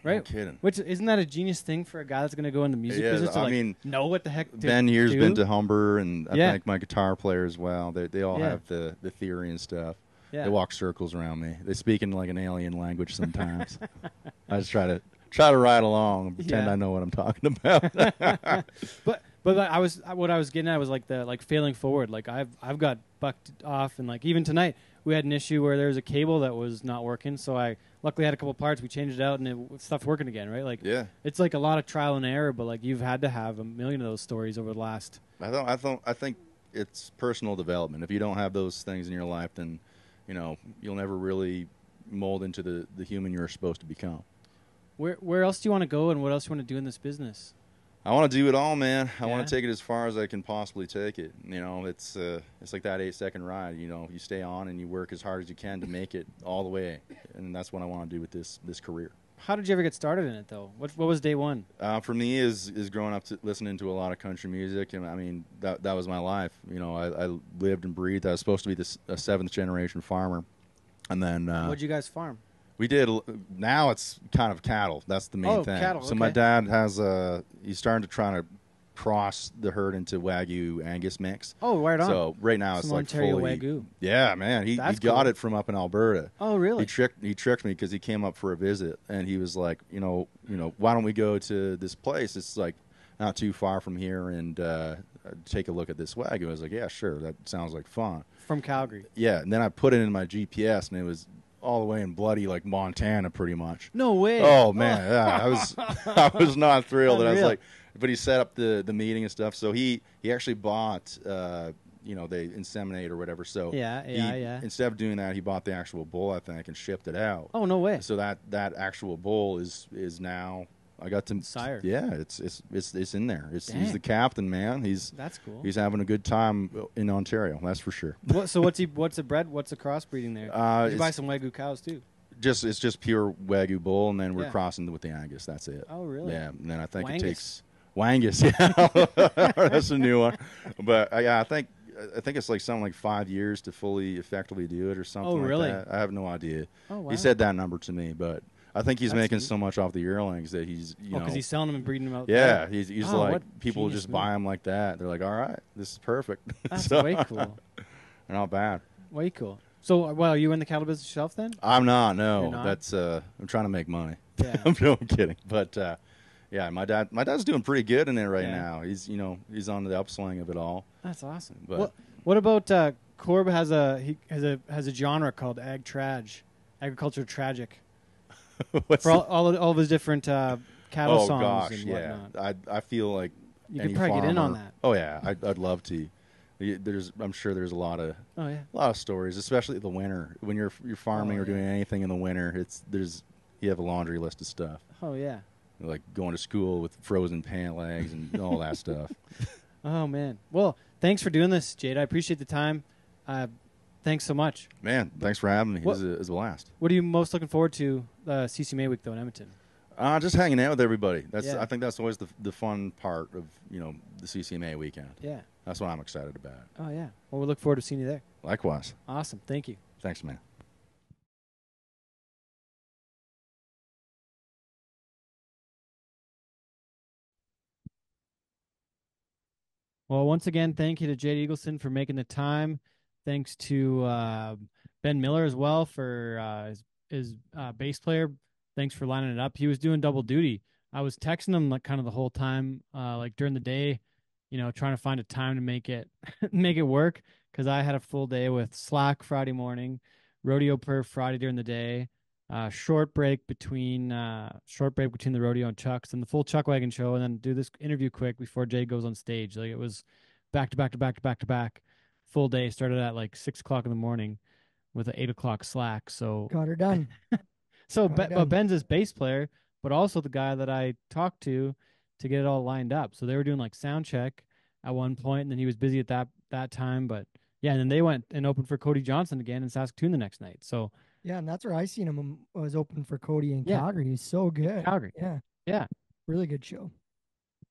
Right?
No kidding.
Which isn't that a genius thing for a guy that's going to go in the music business to know what the heck to
Ben Year's
do?
been to Humber, and I think my guitar player as well. They all have the theory and stuff.
Yeah.
They walk circles around me. They speak in like an alien language sometimes. I just try to ride along and pretend I know what I'm talking about.
But what I was getting at was like failing forward. Like I've got bucked off, and like even tonight we had an issue where there was a cable that was not working. So I luckily had a couple parts. We changed it out, and stuff's working again. Right? Like it's like a lot of trial and error. But like you've had to have a million of those stories over the last.
I think it's personal development. If you don't have those things in your life, then you'll never really mold into the human you're supposed to become.
Where else do you want to go, and what else do you want to do in this business?
I want to do it all, man. I want to take it as far as I can possibly take it. It's like that 8-second ride. You stay on and you work as hard as you can to make it all the way, and that's what I want to do with this career.
How did you ever get started in it, though? What was day one?
For me, is growing up listening to a lot of country music, and I mean that was my life. I lived and breathed. I was supposed to be a seventh generation farmer, and then
what'd you guys farm?
We did. Now it's kind of cattle. That's the main thing.
Cattle.
So my dad has he's starting to try to cross the herd into Wagyu Angus mix.
Oh, right on.
So right now it's like
Ontario
fully
Wagyu.
Yeah, man. He got it from up in Alberta.
Oh, really?
He tricked me because he came up for a visit, and he was like, why don't we go to this place? It's like not too far from here, and take a look at this Wagyu. I was like, yeah, sure. That sounds like fun.
From Calgary.
Yeah, and then I put it in my GPS, and it was all the way in bloody like Montana, pretty much.
No way.
Oh man, I was not thrilled. And I was like, but he set up the meeting and stuff. So he actually bought they inseminate or whatever. So instead of doing that, he bought the actual bull, I think, and shipped it out.
Oh, no way.
So that actual bull is now. I got to
sire.
Yeah, it's in there. He's the captain, man.
That's cool.
He's having a good time in Ontario. That's for sure.
So what's the bred? What's the crossbreeding there? Did you buy some Wagyu cows too?
it's just pure Wagyu bull, and then we're
Yeah.
crossing with the Angus. That's it.
Oh, really?
Yeah, and then I think
Wangus.
it takes Wangus. Yeah, that's a new one. But yeah, I think it's like something like 5 years to fully effectively do it or something.
Oh, really?
Like that. I have no idea.
Oh, wow.
He said that number to me, but I think he's
That's
making
sweet.
so much off the yearlings that he's
because he's selling them and breeding them out.
yeah,
there.
he's
Oh,
like
what
people
genius
just
move.
buy him like that. They're like, all right, this is perfect.
That's
So,
way cool.
Not bad.
Way cool. So, well, you in the cattle business yourself then?
I'm not. No,
You're not?
that's I'm trying to make money.
Yeah.
I'm kidding, but yeah, my dad's doing pretty good in it right
Yeah.
now. He's on the upswing of it all.
That's awesome.
But-
What about Corb has a genre called agriculture tragic,
What's
for all of his different cattle
oh
songs
gosh,
and
yeah.
whatnot.
I feel like
You
any
could probably get in on
farmer-
that.
Oh yeah, I'd love to. I'm sure there's a lot of
Oh yeah.
stories, especially the winter when you're farming
Oh,
or
yeah.
doing anything in the winter. You have a laundry list of stuff.
Oh yeah.
Like going to school with frozen pant legs and all that stuff.
Oh man. Well, thanks for doing this, Jade. I appreciate the time. Thanks so much.
Man, thanks for having me.
What-
It was a blast.
What are you most looking forward to CCMA week though in Edmonton?
Just hanging out with everybody.
Yeah.
I think that's always the fun part of the CCMA weekend.
Yeah.
That's what I'm excited about.
Oh yeah. Well, we look forward to seeing you there.
Likewise.
Awesome. Thank you.
Thanks, man.
Well, once again, thank you to Jade Eagleson for making the time. Thanks to Ben Miller as well for his bass player. Thanks for lining it up. He was doing double duty. I was texting him like kind of the whole time, like during the day, trying to find a time to make it make it work because I had a full day with Slack Friday morning, Rodeo Perf Friday during the day, short break between the rodeo and Chuck's and the full Chuck Wagon show, and then do this interview quick before Jay goes on stage. Like it was back to back to back to back to back, full day. Started at like 6 o'clock in the morning with an 8 o'clock slack. So
Got her done.
but Ben's his bass player, but also the guy that I talked to get it all lined up. So they were doing like sound check at one point, and then he was busy at that time. But yeah, and then they went and opened for Cody Johnson again in Saskatoon the next night. So
Yeah, and that's where I seen him. Was open for Cody in
Yeah.
Calgary. He's so good.
Calgary.
Yeah.
Yeah.
Really good show.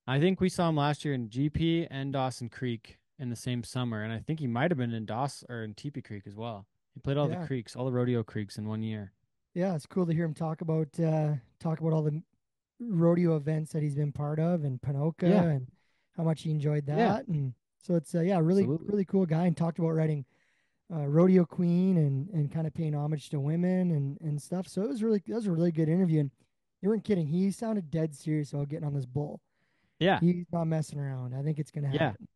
I think we saw him last year in GP and Dawson Creek in the same summer, and I think he might have been in in Teepee Creek as well. He played all
Yeah.
the creeks, all the rodeo creeks in 1 year.
Yeah, it's cool to hear him talk about all the rodeo events that he's been part of and Panoka
Yeah.
and how much he enjoyed that.
Yeah.
And so it's really
Absolutely.
really cool guy, and talked about writing Rodeo Queen and kind of paying homage to women and stuff. So that was a really good interview. And you weren't kidding. He sounded dead serious about getting on this bull.
Yeah.
He's not messing around. I think it's gonna
Yeah.
happen.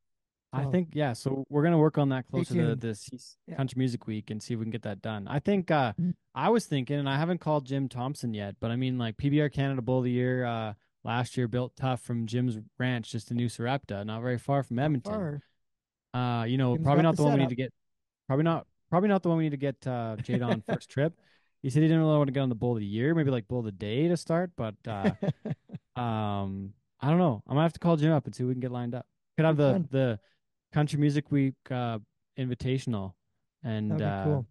I
So,
think, yeah. So we're going to work on that closer to
tuned.
this
Yeah.
Country Music Week and see if we can get that done. I think, I was thinking, and I haven't called Jim Thompson yet, but I mean, like PBR Canada Bull of the Year last year, built tough from Jim's ranch just in New Sarepta, not very far from Edmonton.
far.
Probably
got
not
the
the one we need
setup.
to get. Probably not the one we need to get Jade on first trip. He said he didn't really want to get on the Bull of the Year, maybe like Bull of the Day to start. But I don't know. I'm gonna have to call Jim up and see if we can get lined up. Could have
Be fun.
the Country Music Week invitational and
That'd be cool.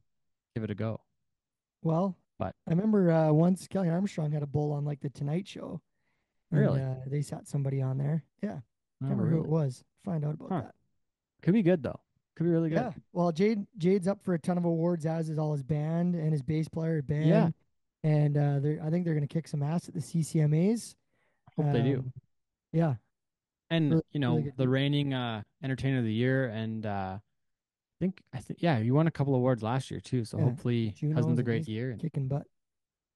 give it a go.
Well,
But-
I remember once Kelly Armstrong had a bull on like the Tonight Show. And,
Really?
they sat somebody on there. Yeah.
Oh,
Can't remember who it
really?
was. Find out about
Huh.
that.
Could be good though. Could be really good.
Yeah. Well, Jade's up for a ton of awards, as is all his band and his bass player band.
Yeah.
And I think they're gonna kick some ass at the CCMAs.
Hope they do.
Yeah.
And
really- really good.
the reigning entertainer of the year, and I think yeah, you won a couple awards last year too. So
Yeah,
hopefully has
Junos
another
and
great
he's
year. And
Kicking butt.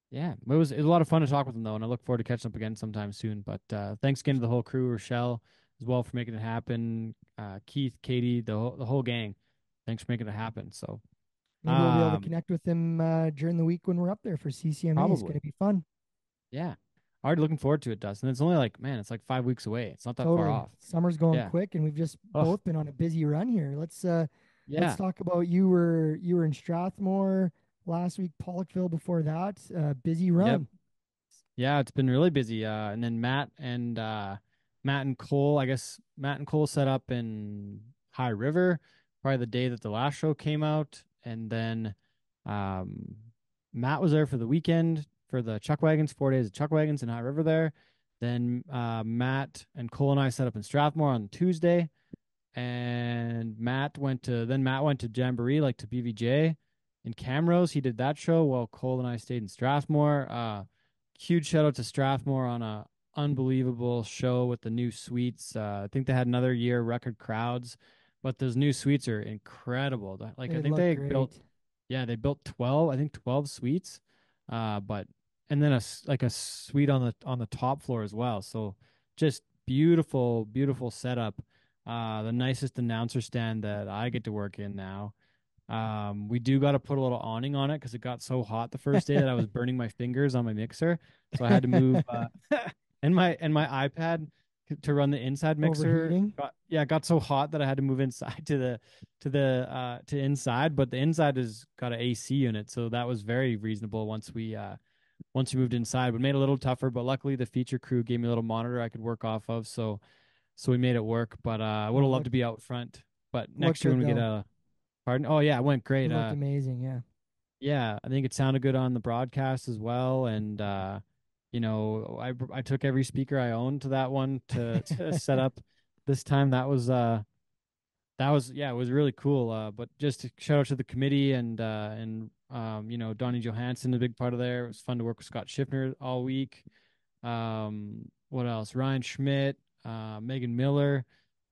yeah, it was a lot of fun to talk with him though, and I look forward to catching up again sometime soon. But thanks again to the whole crew, Rochelle as well for making it happen. Keith, Katie, the whole gang. Thanks for making it happen. So
Maybe we'll be able
Um,
to connect with him during the week when we're up there for CCMA. It's
Probably.
gonna be fun.
yeah, already looking forward to it, Dustin. It's only like, man, it's like 5 weeks away. It's not that
Totally.
far off.
Summer's going
Yeah.
quick, and we've just
Ugh.
both been on a busy run here. Let's
Yeah,
talk about you were in Strathmore last week, Pollockville before that. Busy run.
yeah, it's been really busy. And then Matt and Cole, I guess Matt and Cole set up in High River, probably the day that the last show came out, and then Matt was there for the weekend for the chuck wagons, 4 days of chuck wagons in High River there. Then Matt and Cole and I set up in Strathmore on Tuesday, and Matt went to Jamboree, like to BVJ in Camrose. He did that show while Cole and I stayed in Strathmore. Huge shout out to Strathmore on a unbelievable show with the new suites. I think they had another year record crowds, but those new suites are incredible. Like I
They
think
look
they
great.
built, yeah, they built 12, I think 12 suites. But and then like a suite on the top floor as well. So just beautiful, beautiful setup. The nicest announcer stand that I get to work in now. We do got to put a little awning on it because it got so hot the first day that I was burning my fingers on my mixer, so I had to move. And my iPad to run the inside mixer
Overheating?
got so hot that I had to move inside to inside. But the inside has got an AC unit, so that was very reasonable once we moved inside. But made it a little tougher. But luckily, the feature crew gave me a little monitor I could work off of, so we made it work. But I would have loved to be out front. But next year
good
when we get
though.
a pardon, oh yeah, it went
It
great.
looked amazing. Yeah.
Yeah, I think it sounded good on the broadcast as well. And I took every speaker I owned to that one to set up this time. That was yeah, it was really cool. But just to shout out to the committee and Donnie Johansson, a big part of there. It was fun to work with Scott Schiffner all week. What else? Ryan Schmidt, Megan Miller,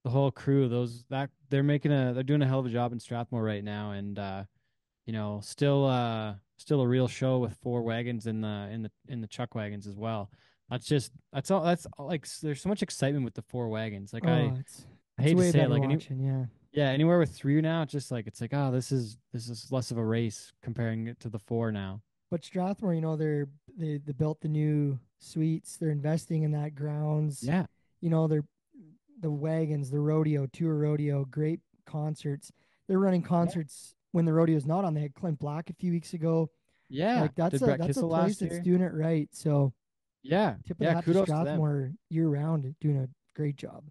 the whole crew. They're doing a hell of a job in Strathmore right now, and still a real show with 4 wagons in the chuck wagons as well. That's all like there's so much excitement with the 4 wagons. Like
Oh,
I
it's
hate to
way
say it,
better
like
watching. Yeah.
yeah, anywhere with 3 now, it's just like it's like, oh, this is less of a race comparing it to the 4 now.
But Strathmore, they built the new suites. They're investing in that grounds.
Yeah.
They're the wagons, the rodeo, tour rodeo, great concerts. They're running concerts when the rodeo's not on. They had Clint Black a few weeks ago.
Yeah.
Like that's
Did
a
Brett
that's a
Kissel
place
last
that's
year?
doing it right. So
Yeah.
tip of the
Yeah,
hat to
kudos to them.
Strathmore year round, doing a great job.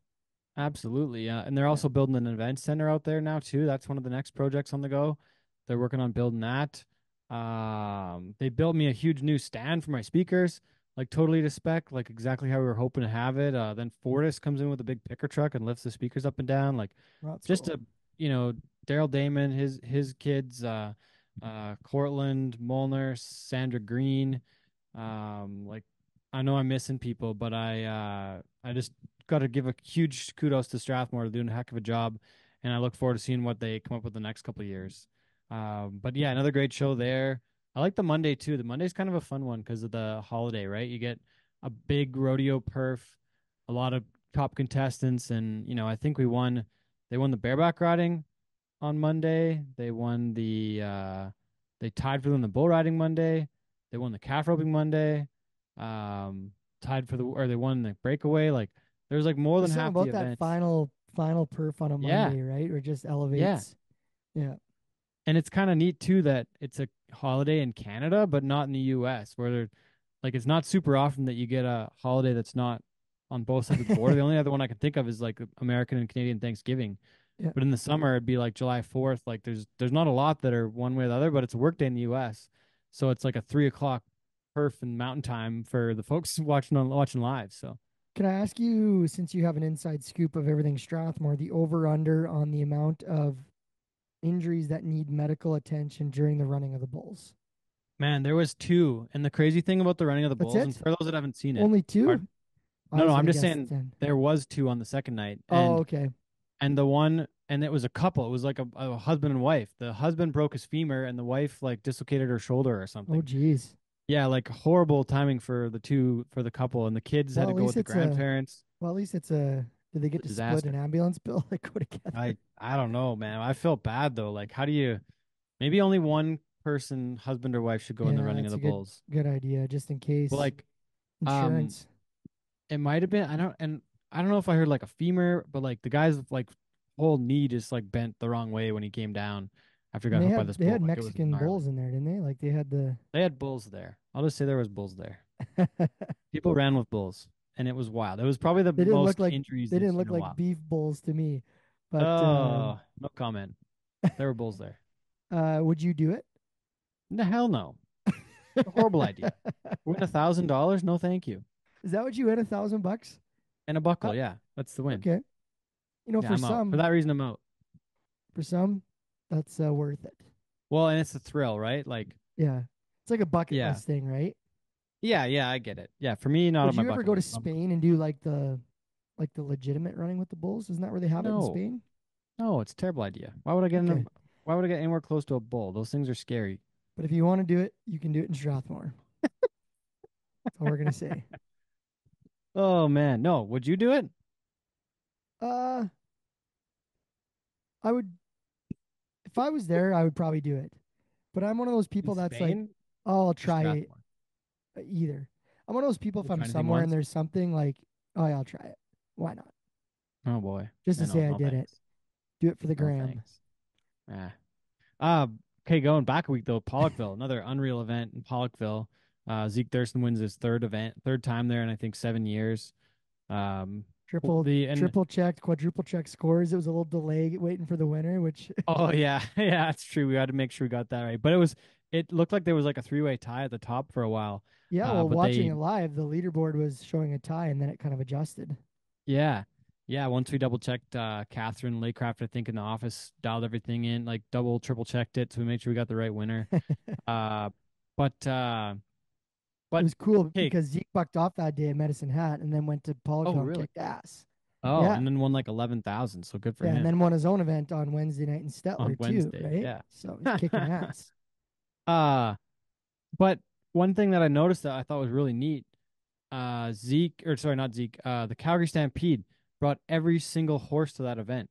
Absolutely. Yeah. And they're
Yeah.
also building an event center out there now too. That's one of the next projects on the go. They're working on building that. They built me a huge new stand for my speakers, like totally to spec, like exactly how we were hoping to have it. Then Fortis comes in with a big picker truck and lifts the speakers up and down. Like
Well, that's
just
cool.
you know, Daryl Damon, his kids, Cortland, Molnar, Sandra Green. Like I know I'm missing people, but I just got to give a huge kudos to Strathmore. They're doing a heck of a job, and I look forward to seeing what they come up with the next couple of years. But yeah, another great show there. I like the Monday too. The Monday's kind of a fun one because of the holiday, right? You get a big rodeo perf, a lot of top contestants, and I think we won. They won the bareback riding on Monday. They tied for them the bull riding Monday. They won the calf roping Monday. Tied for or they won the breakaway. Like there's like more
There's
than
something
half the
about that
events.
final perf on a
Yeah,
Monday, right? Or just
yeah.
elevates. Yeah.
And it's kind of neat too that it's a holiday in Canada, but not in the U.S. where like it's not super often that you get a holiday that's not on both sides of the border. The only other one I can think of is like American and Canadian Thanksgiving.
Yeah.
But in the summer, it'd be like July 4th. Like there's not a lot that are one way or the other, but it's a work day in the U.S. So it's like a 3 o'clock perf and mountain time for the folks watching live. So
Can I ask you, since you have an inside scoop of everything Strathmore, the over under on the amount of injuries that need medical attention during the running of the bulls?
man, there was 2, and the crazy thing about the running of the
That's
bulls, and
it?
for those that haven't seen it,
Only 2?
pardon?
I
No,
was
I'm
gonna
just
guess
saying
10.
there was 2 on the second night,
Oh,
and
okay.
it was a couple. It was like a husband and wife. The husband broke his femur, and the wife like dislocated her shoulder or
Oh,
something.
geez.
Yeah, like horrible timing for the couple, and the kids had
Well,
to
at
go with
least
the
it's a
grandparents.
well, at least it's a. Did they get to split
Disaster.
an ambulance bill? Like go together.
I don't know, man. I felt bad though. Like, how do you? Maybe only one person, husband or wife, should go in the
Yeah,
running of
that's
the
a good
bulls.
good idea, just in case
But like,
insurance.
it might have been. I don't know if I heard like a femur, but like the guy's like whole knee just like bent the wrong way when he came down after he
And
got
they
hit by
had
this
they
bull.
had
Like it was
Mexican
gnarly.
bulls in there, didn't they? Like they had the.
They had bulls there. I'll just say there was bulls there. People ran with bulls, and it was wild. It was probably the
They didn't
most
look like
injuries
they
they've
didn't
seen
look
in a
like
while.
beef bulls to me. But
Oh, no comment. There were bulls there.
would you do it?
The hell no. Horrible idea. Win $1,000? No, thank you.
Is that what you win, $1,000?
And a buckle,
Uh,
yeah, that's the win.
okay.
Yeah, I'm out. For that reason, I'm out.
for some, that's worth it.
Well, and it's a thrill, right? Like,
Yeah. It's like a bucket
yeah,
list thing, right?
yeah, I get it. Yeah, for me, not
Would
on my
you ever
bucket
go to
list.
Spain and do like the legitimate running with the bulls? Isn't that where they have it in
No,
Spain?
no, it's a terrible idea. Why would I get in a,
Okay.
why would I get anywhere close to a bull? Those things are scary.
But if you want to do it, you can do it in Strathmore. That's all we're gonna say.
Oh man, no, would you do it?
Uh, I would if I was there, I would probably do it. But I'm one of those
In
people that's like,
Spain?
oh, I'll
Or
try it
Strathmore?
either. I'm one of those people if
You'll
I'm
try anything
somewhere and
once?
there's something like, oh yeah, I'll try it. Why not?
Oh boy.
Just to
No,
say I
no
did it.
thanks.
Do it for the
No
gram.
thanks. Ah. Uh, okay, going back a week though, Pollockville, another unreal event in Pollockville. Zeke Thurston wins his third time there in I think 7 years. Um,
Triple checked, quadruple checked scores. It was a little delay waiting for the winner, which
oh yeah, yeah, that's true. We had to make sure we got that right. But it looked like there was like a three-way tie at the top for a while.
yeah, well,
But
watching it live, the leaderboard was showing a tie, and then it kind of adjusted.
yeah, yeah. Once we double checked, Catherine Laycraft, I think in the office dialed everything in, like double, triple checked it, so we made sure we got the right winner. Uh, but
It was cool
hey,
because Zeke bucked off that day at Medicine Hat, and then went to
oh
Pollyville and
really?
kicked ass.
Oh,
Yeah,
and then won like 11,000. So good for
yeah, and
him
then won his own event on Wednesday night in
on
Stettler too,
Wednesday.
right?
Yeah.
So he's kicking ass.
Uh, but one thing that I noticed that I thought was really neat, Zeke, or sorry, not Zeke, the Calgary Stampede brought every single horse to that event.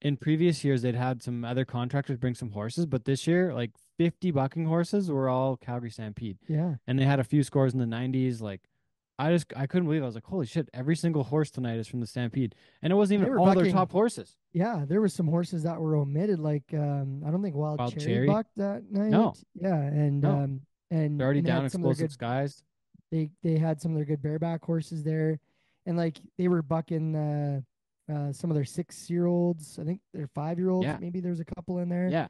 In previous years, they'd had some other contractors bring some horses, but this year, like 50 bucking horses were all Calgary Stampede.
Yeah,
And they had a few scores in the 90s. Like, I couldn't believe it. I was like, holy shit, every single horse tonight is from the Stampede. And it wasn't
they
even
were
all their
bucking.
top horses.
Yeah, there were some horses that were omitted, like I don't think Wild
Wild
Cherry
Cherry?
bucked that night.
No,
Yeah, and
no.
and
They're already
and they
down
had some of their
Explosive
good
Skies.
they had some of their good bareback horses there, and like they were bucking some of their 6-year-olds. I think they're 5-year-olds.
Yeah,
Maybe there's a couple in there.
yeah.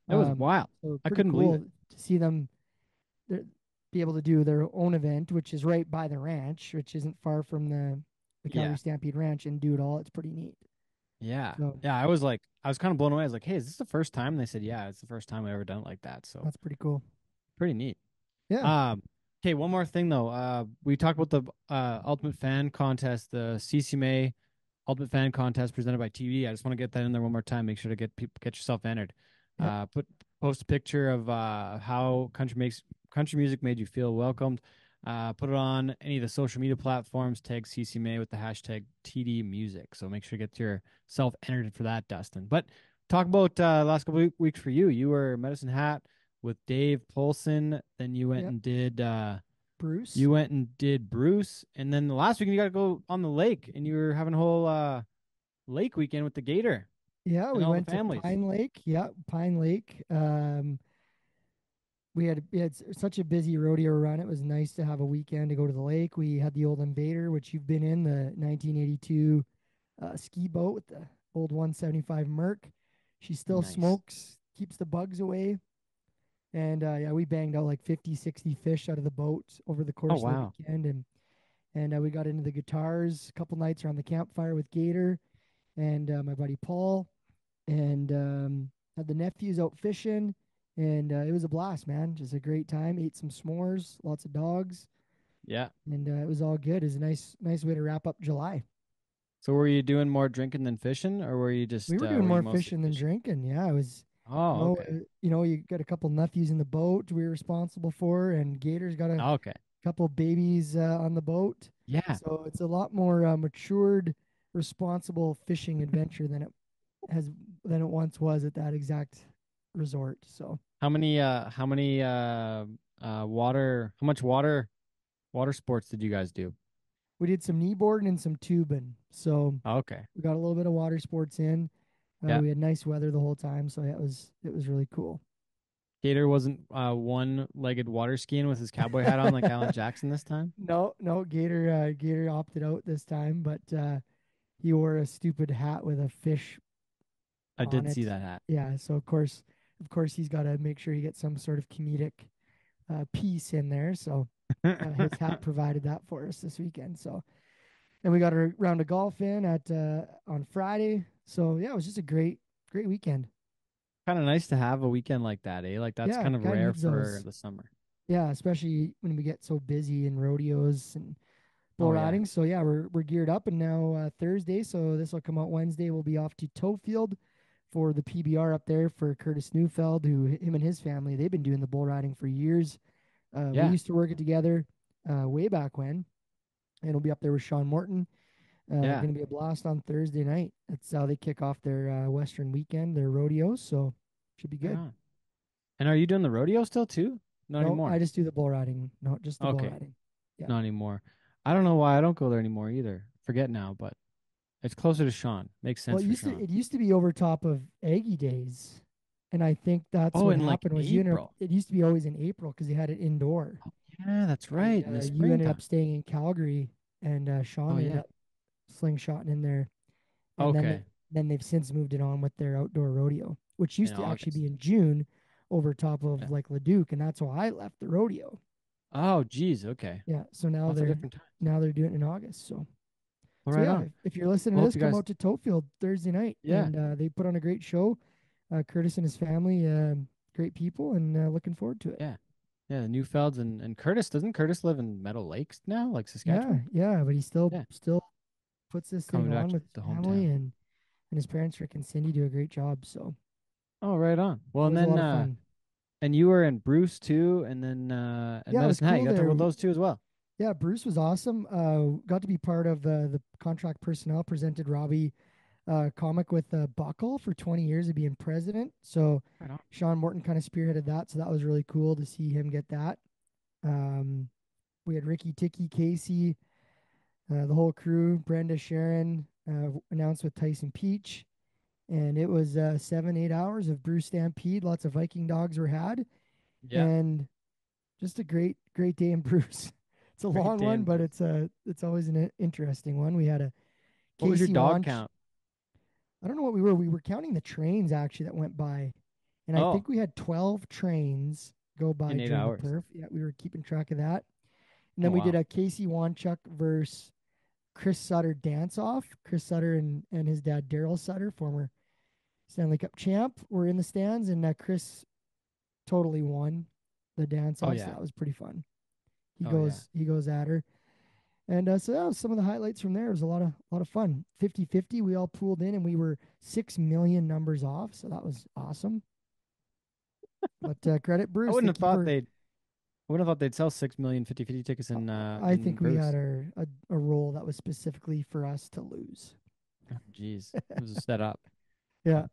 It was wild.
So
I
pretty
couldn't believe
cool
it.
to see them be able to do their own event, which is right by the ranch, which isn't far from the Calgary
Yeah.
Stampede Ranch, and do it all. It's pretty neat.
Yeah.
So
Yeah. I was kind of blown away. I was like, hey, is this the first time? And they said, yeah, it's the first time I've ever done it like that. So
that's pretty cool.
pretty neat.
Yeah.
Okay, one more thing though. We talked about the Ultimate Fan Contest, the CCMA Ultimate Fan Contest presented by TV. I just want to get that in there one more time. Make sure to get yourself entered.
Yep.
Post a picture of how country music made you feel welcomed. Put it on any of the social media platforms. Tag CCMA with the hashtag TD Music. So make sure to get yourself entered for that, Dustin. But talk about last couple of weeks for you. You were Medicine Hat with Dave Polson. Then you went
Yep.
and did
Bruce.
you went and did Bruce, and then the last weekend you got to go on the lake, and you were having a whole lake weekend with the Gator.
Yeah,
and
we
all the
went to
families.
Pine Lake. Yeah, Pine Lake. We had such a busy rodeo run. It was nice to have a weekend to go to the lake. We had the old Invader, which you've been in, the 1982 ski boat with the old 175 Merc. She still
Nice.
smokes, keeps the bugs away. And yeah, we banged out like 50, 60 fish out of the boat over the course
wow.
of the weekend. And we got into the guitars a couple nights around the campfire with Gator and my buddy Paul. And had the nephews out fishing. And it was a blast, man. Just a great time. Ate some s'mores, lots of dogs.
Yeah.
And it was all good. It was a nice way to wrap up July.
So were you doing more drinking than fishing, or were you just
We were
were
doing
you
more
mostly
fishing than
fishing?
drinking. Yeah, it was.
Oh, okay.
You got a couple nephews in the boat we were responsible for, and Gator's got a
Okay.
couple babies on the boat.
Yeah.
So it's a lot more matured, responsible fishing adventure than it once was at that exact resort. So
How much water sports did you guys do?
we did some kneeboarding and some tubing. So
Okay.
we got a little bit of water sports in.
Yeah.
We had nice weather the whole time, so it was really cool.
Gator wasn't one-legged water skiing with his cowboy hat on like Alan Jackson this time?
No, Gator opted out this time, but he wore a stupid hat with a fish
I
on
did
it.
see that hat.
Yeah, so of course he's got to make sure he gets some sort of comedic piece in there. So his hat provided that for us this weekend. So, and we got a round of golf in at on Friday. So yeah, it was just a great weekend.
Kind of nice to have a weekend like that, eh? Like that's
Yeah,
kind of
kind of
rare
needs
for
those.
the summer.
Yeah, especially when we get so busy in rodeos and bull
Oh yeah.
riding. So yeah, we're geared up, and now Thursday. So this will come out Wednesday. We'll be off to Toefield for the PBR up there for Curtis Neufeld, who him and his family they've been doing the bull riding for years. We
Yeah.
used to work it together way back when, and we'll be up there with Sean Morton.
Yeah.
Going to be a blast on Thursday night. That's how they kick off their Western weekend, their rodeos. So should be
Right
good.
on. And are you doing the rodeo still too? Not
No, I
anymore.
just do the bull riding. No, just the bull
Okay.
riding. Yeah.
Not anymore. I don't know why I don't go there anymore either. Forget now, but it's closer to Sean. Makes
Well,
sense for Sean.
it used to be over top of Aggie Days, and I think that's
Oh,
what
in like
happened was you ended up.
April.
It used to be always in April because you had it indoor,
Yeah, that's
and
right. In the
you ended up
springtime.
staying in Calgary, and
Oh
Sean ended
yeah.
up slingshotting in there, and
Okay.
then they've since moved it on with their outdoor rodeo, which
In
used to actually be
August.
in June, over top of
Yeah.
like Leduc, and that's why I left the rodeo.
Oh, geez. Okay.
Yeah, so
Lots of different times.
now they're doing it in August. So
All
so
right
yeah,
on.
if you're listening
Well,
to
hope
this,
you
come
guys.
out to Toefield Thursday night,
Yeah.
and they put on a great show. Curtis and his family, great people, and looking forward to it.
Yeah. Yeah. The Newfelds and Curtis. Doesn't Curtis live in Meadow Lakes now, like
Yeah,
Saskatchewan?
yeah, but he
Yeah.
still puts this thing
Coming back
on
to
with
the
his family,
hometown.
and his parents Rick and Cindy do a great job. So
Oh, right on. Well, and
always a
then
lot of fun.
and you were in Bruce too, and then at
Yeah, it was
Medicine Hat. You
cool
got to talk
there.
about those two as well.
Yeah, Bruce was awesome. Got to be part of the contract personnel presented Robbie comic with Buckle for 20 years of being president. So
Right on.
Sean Morton kind of spearheaded that. So that was really cool to see him get that. Um, we had Ricky, Ticky, Casey, the whole crew, Brenda, Sharon, announced with Tyson Peach. And it was 7, 8 hours of Bruce Stampede. Lots of Viking dogs were had.
Yeah.
And just a great day in Bruce. It's a
Great
long
day
one,
in
but
Bruce.
it's always an interesting one. We had a
What was your
Casey
dog
Wanch.
count?
I don't know what we were. We were counting the trains actually that went by, and I
Oh,
think we had 12 trains go by
in eight
during the
hours.
perf. Yeah, we were keeping track of that. And
Oh
then we did
wow.
a Casey Wanchuk versus Chris Sutter dance off. Chris Sutter and his dad Daryl Sutter, former Stanley Cup champ, were in the stands, and Chris totally won the dance
Oh
off. So
yeah.
that was pretty fun.
Oh yeah.
He goes at her. And so that was some of the highlights from there. It was a lot of fun. 50-50, we all pooled in and we were 6 million numbers off. So that was awesome. But credit
I
Bruce,
wouldn't
they
have
keep
thought
her.
they'd. I wouldn't have thought they'd sell 6 million 50-50 tickets
I
in
think we
Bruce.
had a role that was specifically for us to lose.
Oh, jeez, it was a setup.
Yeah.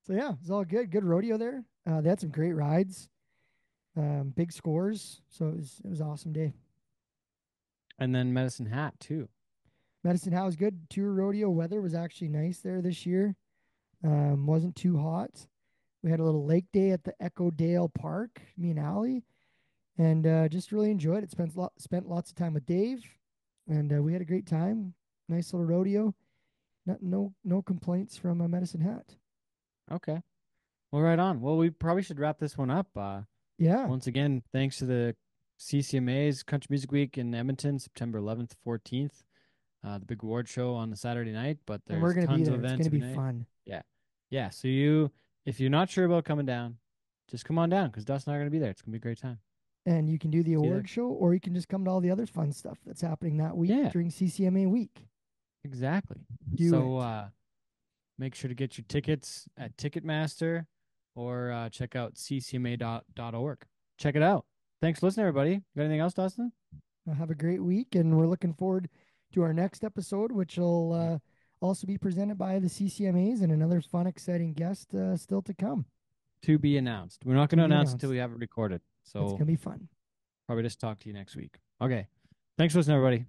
So yeah, it's all good. Good rodeo there. They had some great rides, big scores. So it was an awesome day.
And then Medicine Hat too.
Medicine Hat was good. Tour rodeo weather was actually nice there this year. Wasn't too hot. We had a little lake day at the Echo Dale Park, me and Allie, and just really enjoyed it. Spent lots of time with Dave, and we had a great time. Nice little rodeo. No complaints from Medicine Hat.
Okay. Well, right on. Well, we probably should wrap this one up.
Yeah,
Once again, thanks to the CCMA's Country Music Week in Edmonton, September 11th, 14th. The big award show on the Saturday night, but
and we're
there's
gonna be
tons of
there. It's
events
gonna
every
be
night.
fun.
Yeah. Yeah. So if you're not sure about coming down, just come on down because Dustin and I are going to be there. It's going to be a great time.
And you can do the
See you
award
there.
show, or you can just come to all the other fun stuff that's happening that week
Yeah,
during CCMA week.
exactly.
Do it.
Make sure to get your tickets at Ticketmaster or check out ccma.org. Check it out. Thanks for listening, everybody. Got anything else, Dustin?
Have a great week, and we're looking forward to our next episode, which will also be presented by the CCMAs and another fun, exciting guest still to come.
To be announced. We're not going
To
to
be
announce until
announced.
we have it recorded.
It's
So
gonna be fun.
probably just talk to you next week. Okay. Thanks for listening, everybody.